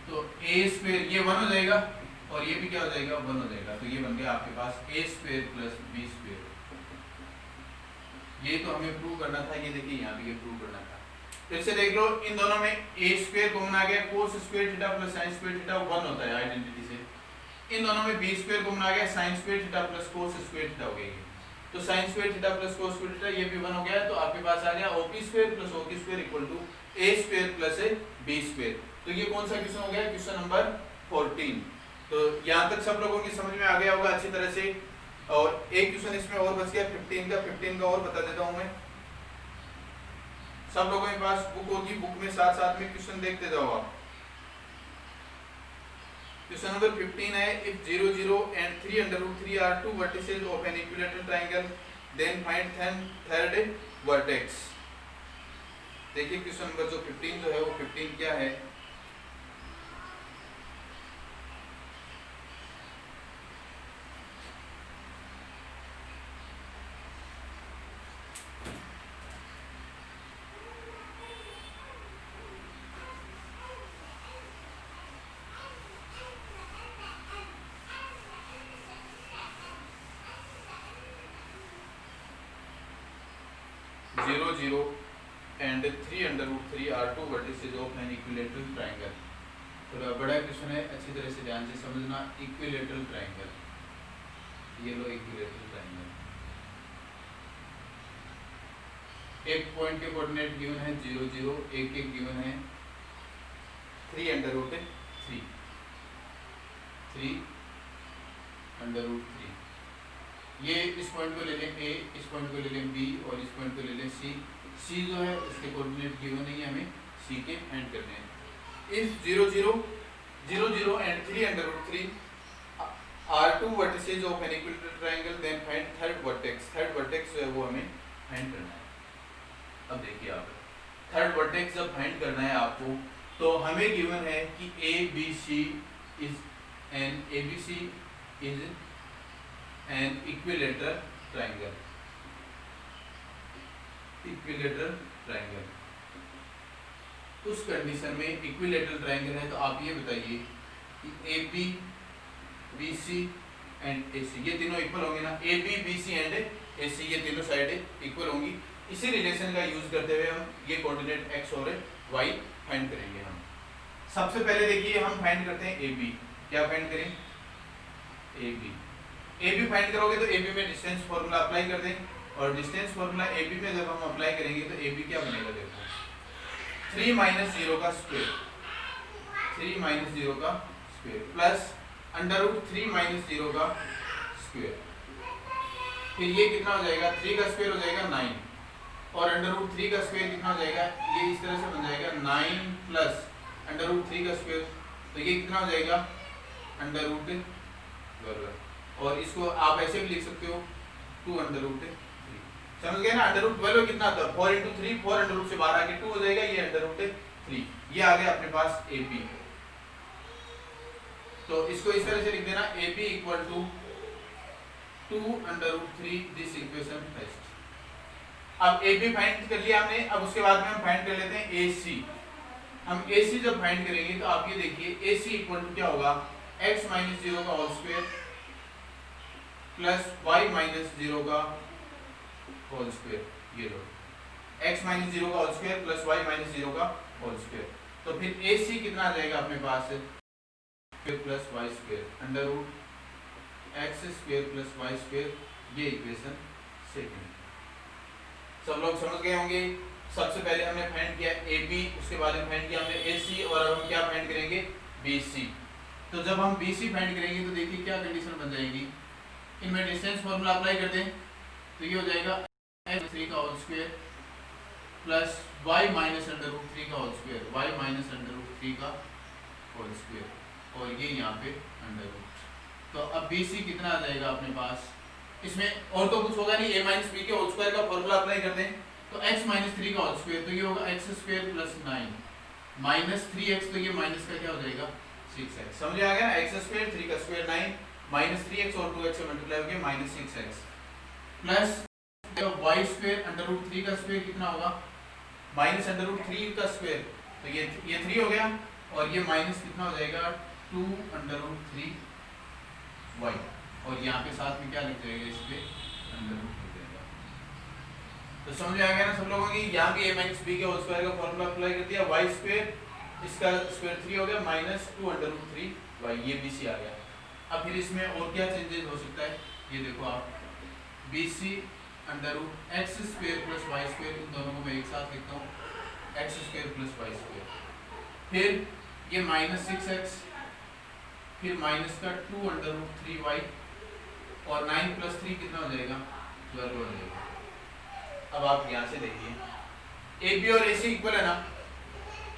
तो ए स्क्वायर ये 1 हो जाएगा और ये भी क्या हो जाएगा 1 हो जाएगा, तो ये बन गया आपके पास ए स्क्वायर प्लस बी स्क्वायर। ये तो हमें प्रूव करना था, ये देखिए यहाँ पे ये प्रूव करना था। फिर से देख लो इन दोनों में ए स्क्वायर कॉमन आ गया, कोस square theta plus sine square theta 1 होता है आइडेंटिटी से। इन दोनों में बी स्क्वायर कॉमन आ गया, sign square theta plus cos square theta हो गया, तो sign square theta plus cos square theta ये भी 1 हो गया, तो आपके पास आ गया OP square plus OQ square equal to A square plus B square. तो ये कौन सा क्वेश्चन हो गया, क्वेश्चन नंबर 14। तो यहाँ तक सब लोगों की समझ में आ गया होगा अच्छी तरह से। और एक क्वेश्चन इसमें और बच गया 15 का और बता देता हूँ मैं। सब लोगों के पास बुक होगी, बुक में साथ साथ में क्वेश्चन देखते जाओ आप। क्वेश्चन नंबर 15 है, if 0 0 and 3 under root 3 are two vertices of an equilateral triangle, then find third vertex। देखिए क्वेश्चन नंबर जो 15 जो है वो 15 क्या है, zero zero and 3 under root 3 are two vertices of an equilateral triangle। थोड़ा बड़ा क्वेश्चन है, अच्छी तरह से ध्यान से समझना। इक्विलेटरल ट्रायंगल, ये लो इक्विलेटरल ट्रायंगल। एक पॉइंट के कोऑर्डिनेट गिवन है 0 0, एक गिवन है 3 under root 3 under root 3। ये इस पॉइंट को ले लें ए, इस पॉइंट को ले लें बी और इस पॉइंट को ले लें सी। सी जो है इसके कोऑर्डिनेट गिवन नहीं है, हमें सी के फाइंड करने हैं। If 0 0 0 0 and 3 under root 3 are two vertices of an equilateral triangle, then find third vertex। Third vertex जो है वो हमें फाइंड करना है। अब देखिए आप थर्ड वर्टेक्स जब फाइंड करना है आपको, तो हमें गिवन है कि A B C is an equilateral triangle। Equilateral triangle, उस कंडीशन में इक्विलेटरल ट्रायंगल है, तो आप ये बताइए कि A B B C and A C ये तीनों इक्वल होंगे ना। A B B C and A C ये तीनों साइड इक्वल होंगी। इसी रिलेशन का यूज करते हुए हम ये कोऑर्डिनेट एक्स और वाई फाइंड करेंगे। हम सबसे पहले देखिए हम फाइंड करते हैं ए बी। क्या फाइंड करें, A B. A B find करोगे तो ए बी में डिस्टेंस फॉर्मूला अप्लाई कर दें, और डिस्टेंस फॉर्मूला ए बी में जब हम अप्लाई करेंगे तो ए बी क्या बनेगा, देखो 3 - 0 का स्क्वायर, 3 - 0 का स्क्वायर प्लस अंडर रूट 3 - 0 का स्क्वायर। फिर ये कितना हो जाएगा, 3 का स्क्वायर हो जाएगा 9, और अंडर रूट 3 का स्क्वायर कितना हो जाएगा, ये इस तरह से बन जाएगा 9 प्लस अंडर रूट 3 का स्क्वायर, तो ये कितना हो जाएगा अंडर रूट 12। और इसको आप ऐसे भी लिख सकते हो 2 अंडर रूट 3। समझ गए ना, अंडर रूट 12 कितना था 4 × 3, 4 अंडर रूट से बाहर आके 2 हो जाएगा, ये अंडर रूट 3। ये आ गया अपने पास ए बी। तो इसको इस तरह से लिख देना, A B equal to 2 under root 3 this equation first. अब ए बी फाइंड कर लिया हमने, अब उसके बाद में हम फाइंड कर लेते हैं ए सी। हम ए सी जब फाइंड करेंगे तो आप ये देखिए ए सी इक्वल टू क्या होगा, x - 0 का होल स्क्वायर प्लस y - 0 का होल स्क्वायर। ये लो x - 0 का होल स्क्वायर प्लस y - 0 का होल स्क्वायर। तो फिर ए सी कितना आ जाएगा अपने पास, plus Y square under root X square plus Y square. ये इक्वेशन सेकंड। सब लोग समझ गए होंगे। सबसे पहले हमने फाइंड किया ए बी, उसके बाद में फाइंड किया हमने ए सी, और अब हम क्या फाइंड करेंगे, बी सी। तो जब हम बी सी फाइंड करेंगे तो देखिए क्या कंडीशन बन जाएगी, इनमें डिस्टेंस फॉर्मूला अप्लाई कर दें तो ये हो जाएगा x3 का whole square plus y - under root 3 का whole square, y - under root 3 का होल स्क्वायर, और ये यहाँ पे अंडर रूट। तो अब बी सी कितना आ जाएगा अपने पास, इसमें और तो कुछ होगा नहीं, a - b के होल स्क्वायर का फॉर्मूला अप्लाई कर दें तो x - 3 का होल स्क्वायर, तो ये होगा x² + 9 माइनस 3x, तो ये माइनस का क्या हो जाएगा 6x। समझ आ गया ना, एक्स स्क्वायर 3 का स्क्वायर 9 माइनस 3x और 2x से मल्टीप्लाई हो गया minus 6x plus Y square under root 3 का स्क्वायर कितना होगा माइनस अंडर रूट 3 का स्क्वायर, तो ये 3 हो गया और ये माइनस कितना हो जाएगा 2 अंडर रूट 3 वाई, और यहाँ पे साथ में क्या लिख जाएगा इस पे अंडर रूट लिख जाएगा। तो समझ आ गया ना सब लोगों की, यहाँ भी a माइनस बी के होल स्क्वायर का फॉर्मूला अप्लाई कर दिया, वाई स्क्वायर इसका स्क्वायर 3 हो गया माइनस 2 अंडर रूट 3 वाई, ये बी सी आ गया। अब फिर इसमें और क्या चेंजेस हो सकता है, ये देखो आप B C under root X square plus Y square, इन दोनों को मैं एक साथ लिखता हूँ x square plus Y square, फिर ये माइनस 6x, फिर माइनस का 2 अंडर रूट 3 वाई, और 9 प्लस 3 कितना हो जाएगा 12 हो जाएगा। अब आप यहाँ से देखिए ए बी और ए सी इक्वल है ना,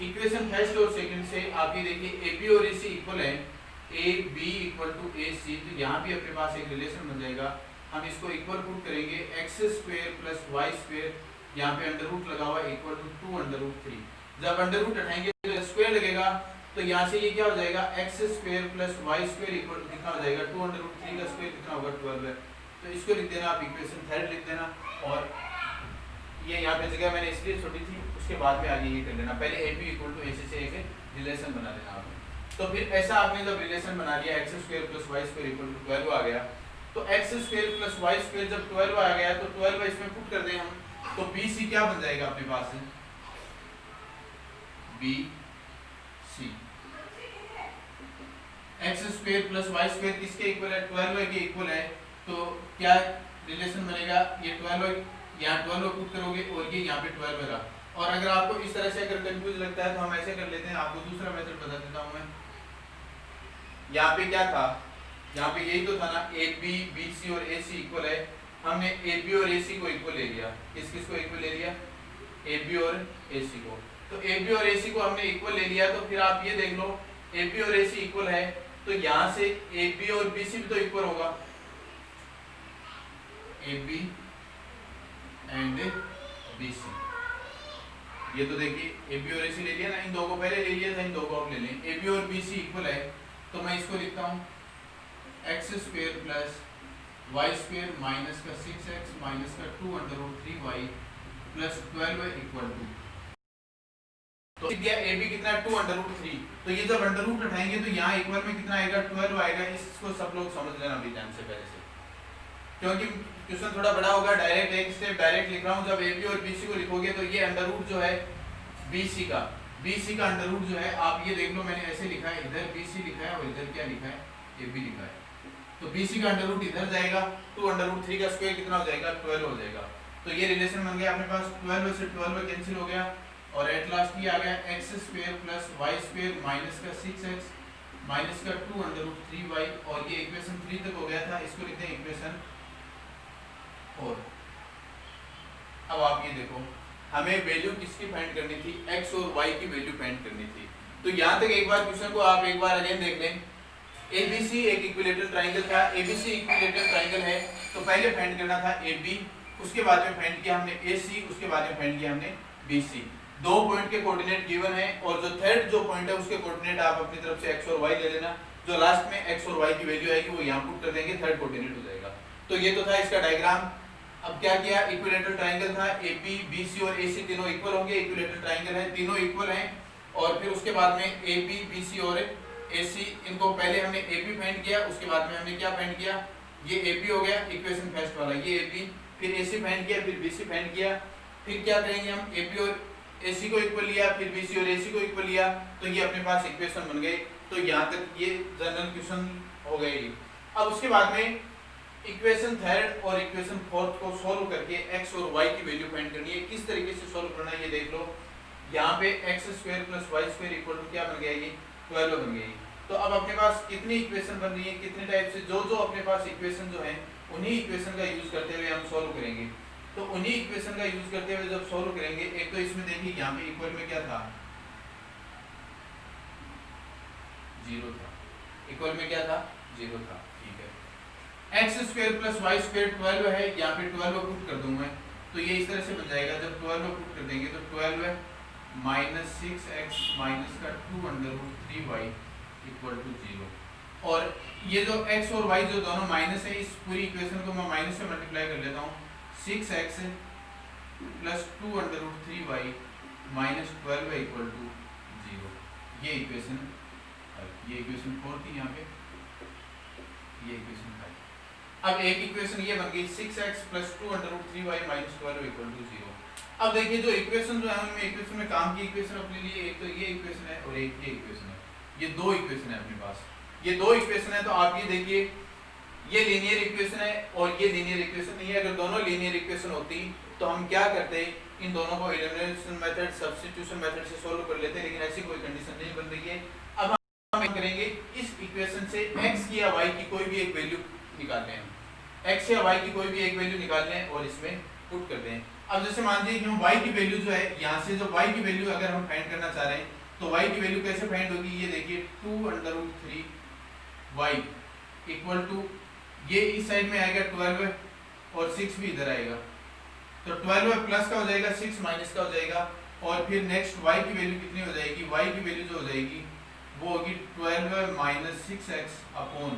इक्वेशन फर्स्ट और सेकंड से आप ये देखिए ए बी और ए सी इक्वल है, ए बी इक्वल टू ए सी, तो यहाँ भी अपने पास एक रिलेशन बन जाएगा। हम इसको इक्वल पुट करेंगे x square plus Y square, यहाँ पे अंडर रूट लगा हुआ है इक्वल टू 2 अंडर रूट 3, जब अंडर रूट हटाएंगे तो स्क्वायर लगेगा, तो यहाँ से ये क्या हो जाएगा x square plus Y square equal to कितना हो जाएगा 2 अंडर रूट 3 का स्क्वायर कितना होगा 12 है, तो इसको लिख देना आप इक्वेशन थर्ड लिख देना, और ये यहाँ पे जगह मैंने इसलिए छोड़ी थी, उसके बाद में आगे ये कर लेना, पहले ए बी इक्वल टू ए सी से एक रिलेशन बना देना आपने। तो फिर ऐसा आपने जब रिलेशन बना लिया x square plus Y square equal to 12 आ गया, तो x square plus Y square जब 12 आ गया तो 12 इसमें पुट कर दें हम, तो बी सी क्या बन जाएगा अपने पास B C, X square plus Y square किसके इक्वल है 12 के इक्वल है, तो क्या रिलेशन बनेगा ये 12 यहाँ 12 पुट करोगे और ये यहाँ पे 12 का, और अगर आपको इस तरह से अगर कंफ्यूज लगता है तो हम ऐसे कर लेते हैं, आपको दूसरा मेथड बता देता हूँ मैं। यहाँ पे क्या था, यहाँ पे यही तो था ना ए बी बी सी और ए सी इक्वल है, हमने ए बी और ए सी को इक्वल ले लिया, किस को इक्वल ले लिया ए बी और ए सी को, तो ए बी और ए सी को हमने इक्वल ले लिया, तो फिर आप ये देख लो ए बी और ए सी इक्वल है, तो यहाँ से ए बी और बी सी भी तो इक्वल होगा, A B and B C, ये तो देखिए ए बी और ए सी ले लिया ना, इन दो को पहले ले लिया था, इन दो को अब ले लें, ए बी और बी सी इक्वल है, तो मैं इसको लिखता हूँ x square plus Y square minus का 6x माइनस का 2 under root 3 y plus 12 equal to, तो दिया ए बी कितना है 2 अंडर रूट 3, तो ये जब अंडर रूट उठाएंगे तो यहाँ इक्वल में कितना आएगा 12 आएगा, इसको सब लोग समझ लेना अभी ध्यान से पहले से, क्योंकि क्वेश्चन थोड़ा बड़ा होगा, डायरेक्ट एक स्टेप डायरेक्ट लिख रहा हूँ, जब ए बी और बी सी को लिखोगे तो ये अंडर रूट जो है बी सी का अंडर रूट जो है, आप ये देख लो मैंने ऐसे लिखा है, इधर बी सी लिखा है और इधर क्या लिखा है ए बी लिखा है, तो बी सी का अंडर रूट इधर जाएगा, 2 अंडर रूट 3 का स्क्वायर कितना हो जाएगा 12 हो जाएगा, तो ये रिलेशन बन गया अपने पास, 12 से 12 कैंसिल हो गया, और एट लास्ट ये आ गया x square plus Y square minus का 6x माइनस का 2 अंडर रूट 3 वाई, और ये इक्वेशन 3 तक हो गया था, इसको लिखते हैं इक्वेशन 4। अब आप ये देखो हमें वैल्यू किसकी फाइंड करनी थी, x और y की वैल्यू फाइंड करनी थी, तो यहाँ तक एक बार क्वेश्चन को आप एक बार अगेन देख लें, ABC एक इक्विलेटरल ट्रायंगल था, ABC इक्विलेटरल ट्रायंगल है, तो पहले फाइंड करना था AB, उसके बाद में फाइंड किया हमने AC, उसके बाद में फाइंड किया हमने BC, दो पॉइंट के कोऑर्डिनेट गिवन है, और जो थर्ड जो पॉइंट है उसके कोऑर्डिनेट आप अपनी तरफ से x और y ले लेना, जो लास्ट में x और y की वैल्यू आएगी वो यहाँ पुट कर देंगे, थर्ड कोऑर्डिनेट हो जाएगा। तो ये तो था इसका डायग्राम। अब क्या किया, इक्विलेटरल ट्रायंगल था, AB BC और AC तीनों इक्वल होंगे, इक्विलेटरल ट्रायंगल है, तीनों इक्वल हैं, और फिर उसके बाद में AB BC और AC, इनको पहले हमने AB फाइंड किया, उसके बाद में हमने क्या फाइंड किया, ये AB हो गया इक्वेशन फर्स्ट वाला, ये AB, फिर AC फाइंड किया, फिर BC फाइंड किया, फिर क्या करेंगे हम AB और AC को इक्वल लिया, फिर BC और AC को इक्वल लिया, तो ये अपने पास इक्वेशन बन गए। तो यहाँ तक ये जनरल क्वेश्चन हो गए। अब उसके बाद में इक्वेशन थर्ड और इक्वेशन फोर्थ को सॉल्व करके x और y की वैल्यू फाइंड करनी है। किस तरीके से सॉल्व करना है ये देख लो। यहाँ पे x square plus Y square equal to क्या बन गया, ये 12 बन गई। तो अब अपने पास कितनी इक्वेशन बन रही है, कितने टाइप से, जो जो अपने पास इक्वेशन जो है उन्हीं इक्वेशन का यूज करते हुए हम सॉल्व करेंगे। तो उन्हीं इक्वेशन का यूज करते हुए जब सॉल्व करेंगे, एक तो इसमें देखिए यहाँ पे इक्वल में क्या था, 0 था, इक्वल में क्या था, 0 था, ठीक है। X square plus Y square 12 है, यहाँ पे 12 पुट कर दूं मैं, तो ये इस तरह से बन जाएगा। जब 12 पुट कर देंगे तो 12 माइनस 6x माइनस का 2√3y इक्वल टू 0। और ये जो x और y जो दोनों माइनस है, इस पूरी इक्वेशन को मैं माइनस से मल्टीप्लाई कर लेता हूँ। 6x plus 2√3y minus 12y equal to 0। ये इक्वेशन 4 थी यहाँ पे, ये इक्वेशन 5। अब एक इक्वेशन ये बन गई 6x plus 2√3y minus 12y equal to 0। अब देखिए जो इक्वेशन जो है उनमें इक्वेशन में काम की इक्वेशन अपने लिए, एक तो ये इक्वेशन है और एक ये इक्वेशन है। ये दो इक्वेशन है अपने पास, ये दो इक्वेशन है। तो आप ये देखिए, ये लीनियर इक्वेशन है और ये लीनियर इक्वेशन नहीं है। अगर दोनों लीनियर इक्वेशन होती तो हम क्या करते, इन दोनों को एलिमिनेशन मेथड, सब्स्टिट्यूशन मेथड से सोल्व कर लेते, लेकिन ऐसी कोई कंडीशन नहीं बन रही है। अब हम करेंगे इस इक्वेशन से x की या y की कोई भी एक वैल्यू निकालते हैं, x या y की कोई भी एक वैल्यू निकालते हैं और इसमें पुट करते हैं। अब जैसे मान लीजिए कि हम y की वैल्यू जो है, यहाँ से जो y की वैल्यू अगर हम फाइंड करना चाह रहे हैं तो y की वैल्यू कैसे फाइंड होगी, ये देखिए 2√3y इक्वल टू, ये इस साइड में आएगा 12 और 6 भी इधर आएगा, तो 12 प्लस का हो जाएगा, 6 माइनस का हो जाएगा। और फिर नेक्स्ट y की वैल्यू कितनी हो जाएगी, y की वैल्यू जो हो जाएगी वो होगी 12 माइनस 6x अपॉन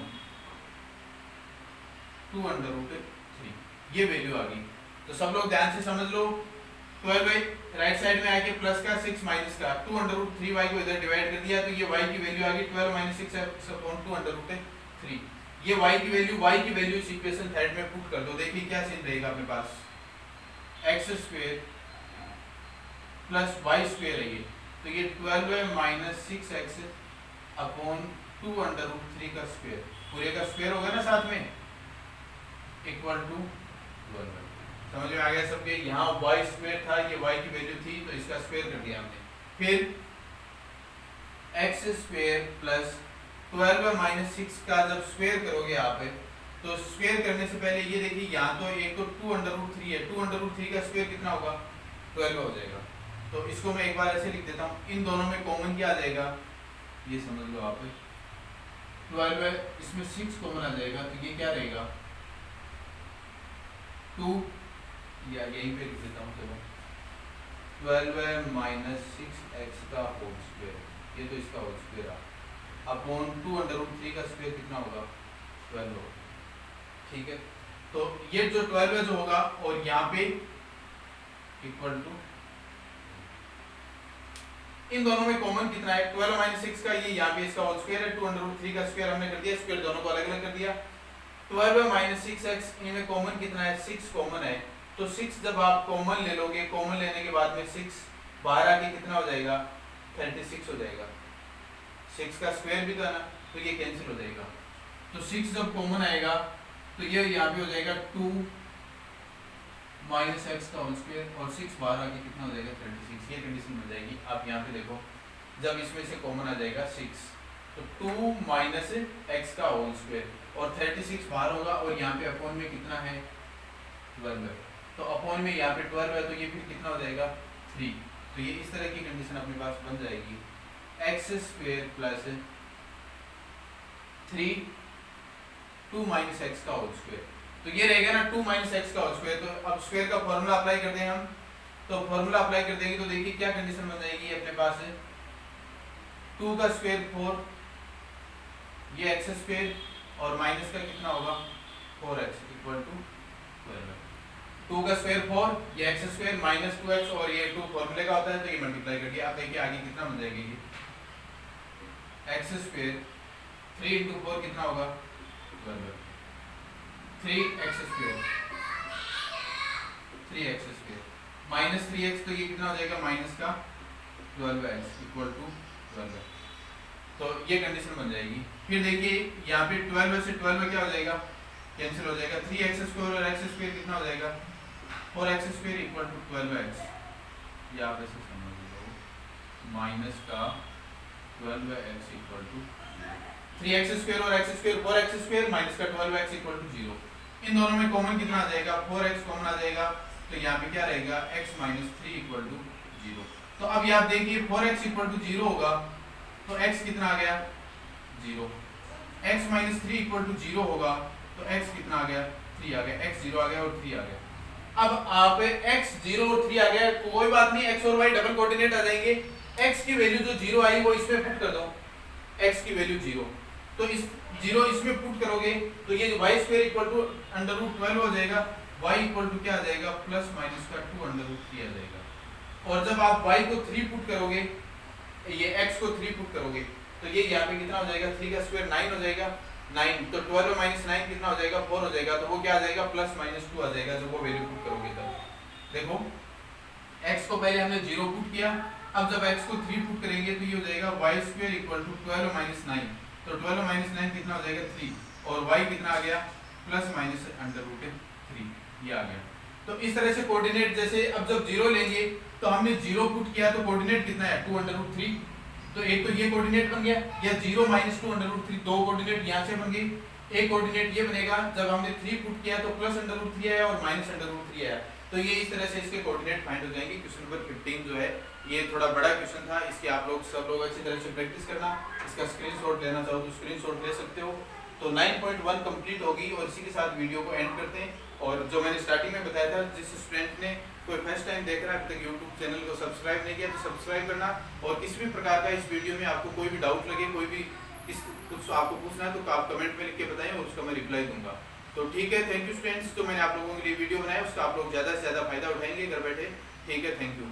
2√3, ये वैल्यू आ गई। तो सब लोग ध्यान से समझ लो, 12 राइट साइड में आके प्लस का 6 माइनस का 2√3y को इधर डिवाइड कर दिया, तो ये y की वैल्यू आ गई 12 माइनस 6x अपॉन 2√3। ये y की वैल्यू इस इक्वेशन थर्ड में पुट कर दो। देखिए क्या सीन रहेगा अपने पास, x² प्लस y² है ये, तो ये 12 माइनस 6x अपॉन 2√3 का स्क्वायर, पूरे का स्क्वायर होगा ना साथ में, इक्वल टू 12। समझ में आ गया सबके, यहाँ y² था, ये y की वैल्यू थी तो इसका स्क्वायर कर दिया हमने। फिर x² प्लस 12 माइनस 6 का जब स्क्वायर करोगे आप, तो स्क्वायर करने से पहले ये देखिए, यहाँ तो एक तो 2√3 है, 2√3 का स्क्वायर कितना होगा, 12 हो जाएगा। तो इसको मैं एक बार ऐसे लिख देता हूँ, इन दोनों में कॉमन क्या आ जाएगा, ये समझ लो आप, 12 इसमें 6 कॉमन आ जाएगा, तो ये क्या रहेगा 2, या यहीं पे लिख देता हूँ, चलो 12 माइनस 6x का होल स्क्वायर, ये तो इसका होल स्क्वायर आ, अपॉन 2√3 का स्क्वायर कितना होगा, 12 होगा। ठीक है, तो ये जो 12 जो होगा और यहाँ पे इक्वल टू, इन दोनों में कॉमन कितना है, 12 माइनस 6 का ये यहाँ पे इसका होल स्क्वायर है, 2√3 का स्क्वायर हमने कर दिया, स्क्वायर दोनों को अलग अलग कर दिया। 12 माइनस 6x, इनमें कॉमन कितना है, 6 कॉमन है, तो 6 जब आप कॉमन ले लोगे, कॉमन लेने के बाद में 6 बाहर आके कितना हो जाएगा, 36 हो जाएगा। 6 का स्क्वायर भी था ना, तो ये कैंसिल हो जाएगा। तो 6 जब कॉमन आएगा तो ये यहाँ पे हो जाएगा 2 माइनस एक्स का होल स्क्वायर, और 6 बाहर आके कितना हो जाएगा, 36। ये कंडीशन मिल जाएगी। आप यहाँ पे देखो, जब इसमें से कॉमन आ जाएगा 6, तो 2 माइनस एक्स का होल स्क्वायर और 36 बाहर होगा, और यहाँ पे अपॉन में कितना है, 12 है, तो अपॉन में यहाँ पे 12 है, तो ये फिर कितना हो जाएगा, 3। तो ये इस तरह की कंडीशन अपने पास बन जाएगी, x square plus 3 2 minus x का होल स्क्वायर। तो ये रहेगा ना 2 माइनस एक्स का होल स्क्वायर। तो अब स्क्वायर का फॉर्मूला अप्लाई करते हैं हम, तो फॉर्मूला अप्लाई कर देंगे तो देखिए क्या कंडीशन बन जाएगी अपने पास है, 2 का स्क्वायर 4, ये एक्स स्क्वायर और माइनस का कितना होगा 4x इक्वल टू 12। 2 का स्क्वायर 4, ये एक्स स्क्वायर माइनस 2x, और ये 2 फॉर्मूले का होता है तो ये मल्टीप्लाई कर दिया। आप देखिए आगे कितना बन जाएगी, ये एक्स स्क्वायर 3 इंटू 4 कितना होगा 12, 3x square, 3x square minus 3x, तो ये कितना हो जाएगा माइनस का 12x इक्वल टू 12। तो ये कंडीशन बन जाएगी। फिर देखिए यहाँ पे 12 से 12 क्या हो जाएगा, कैंसिल हो जाएगा, 3x स्क्वायर और x स्क्वायर कितना हो जाएगा 4x square equal to 12x। ये आप ऐसे समझ लो, माइनस का 12x equal to 3x square और x square 4x square minus का 12x इक्वल टू 0। इन दोनों में कॉमन कितना आ जाएगा, 4x कॉमन आ जाएगा, तो यहाँ पे क्या रहेगा x माइनस 3 इक्वल टू 0। तो अब यहाँ देखिए 4x इक्वल टू 0 होगा, तो x कितना आ गया 0, x माइनस 3 इक्वल टू 0 होगा, तो x कितना आ गया 3 आ गया, x 0 आ गया और 3 आ गया। अब आप x 0 और 3 आ गया, कोई बात नहीं, x और y डबल कोऑर्डिनेट आ जाएंगे। x की वैल्यू जो 0 आई वो इसमें पुट कर दो, x की वैल्यू 0, तो इस 0 इसमें पुट करोगे तो ये y square equal to under root 12 हो जाएगा, y इक्वल टू क्या आ जाएगा प्लस माइनस का 2 अंडर रूट 3 आ जाएगा। और जब आप y को 3 पुट करोगे, ये x को 3 पुट करोगे तो ये यहाँ पे कितना हो जाएगा, 3 का स्क्वायर 9 हो जाएगा, 9 तो 12 माइनस 9 कितना हो जाएगा, 4 हो जाएगा, तो वो क्या आ जाएगा प्लस माइनस 2 आ जाएगा जब वो वैल्यू पुट करोगे तब। देखो x को पहले हमने 0 पुट किया, अब जब x को 3 पुट करेंगे तो ये हो जाएगा y square equal to 12 minus 9, तो 12 माइनस 9 कितना हो जाएगा 3, और y कितना आ गया प्लस माइनस अंडर रूट 3, ये आ गया। तो इस तरह से कोऑर्डिनेट, जैसे अब जब 0 लेंगे तो हमने 0 पुट किया तो कोऑर्डिनेट कितना है 2 अंडर रूट 3, तो एक तो ये कोऑर्डिनेट बन गया, या 0 माइनस 2 अंडर रूट 3, दो कोऑर्डिनेट यहाँ से बन गई। एक कोऑर्डिनेट ये बनेगा जब हमने 3 पुट किया तो प्लस अंडर रूट 3 आया और माइनस अंडर रूट 3 आया, तो ये इस तरह से इसके कोऑर्डिनेट फाइंड हो जाएंगे। क्वेश्चन नंबर 15 जो है ये थोड़ा बड़ा क्वेश्चन था, इसकी आप लोग सब लोग अच्छी तरह से प्रैक्टिस करना, इसका स्क्रीनशॉट लेना चाहो तो स्क्रीनशॉट ले सकते हो। तो 9.1 कंप्लीट होगी और इसी के साथ वीडियो को एंड करते हैं। और जो मैंने स्टार्टिंग में बताया था, जिस स्टूडेंट ने कोई फर्स्ट टाइम देख रहा है, अभी तक यूट्यूब चैनल को सब्सक्राइब नहीं किया तो सब्सक्राइब करना, और किसी भी प्रकार का इस वीडियो में आपको कोई भी डाउट लगे, कोई भी कुछ आपको पूछना है तो आप कमेंट में लिख के बताएं और उसका मैं रिप्लाई दूंगा। तो ठीक है, थैंक यू स्टूडेंट्स। तो मैंने आप लोगों के लिए वीडियो बनाया, उसका आप लोग ज़्यादा से ज़्यादा फायदा उठाएंगे घर बैठे। ठीक है, थैंक यू।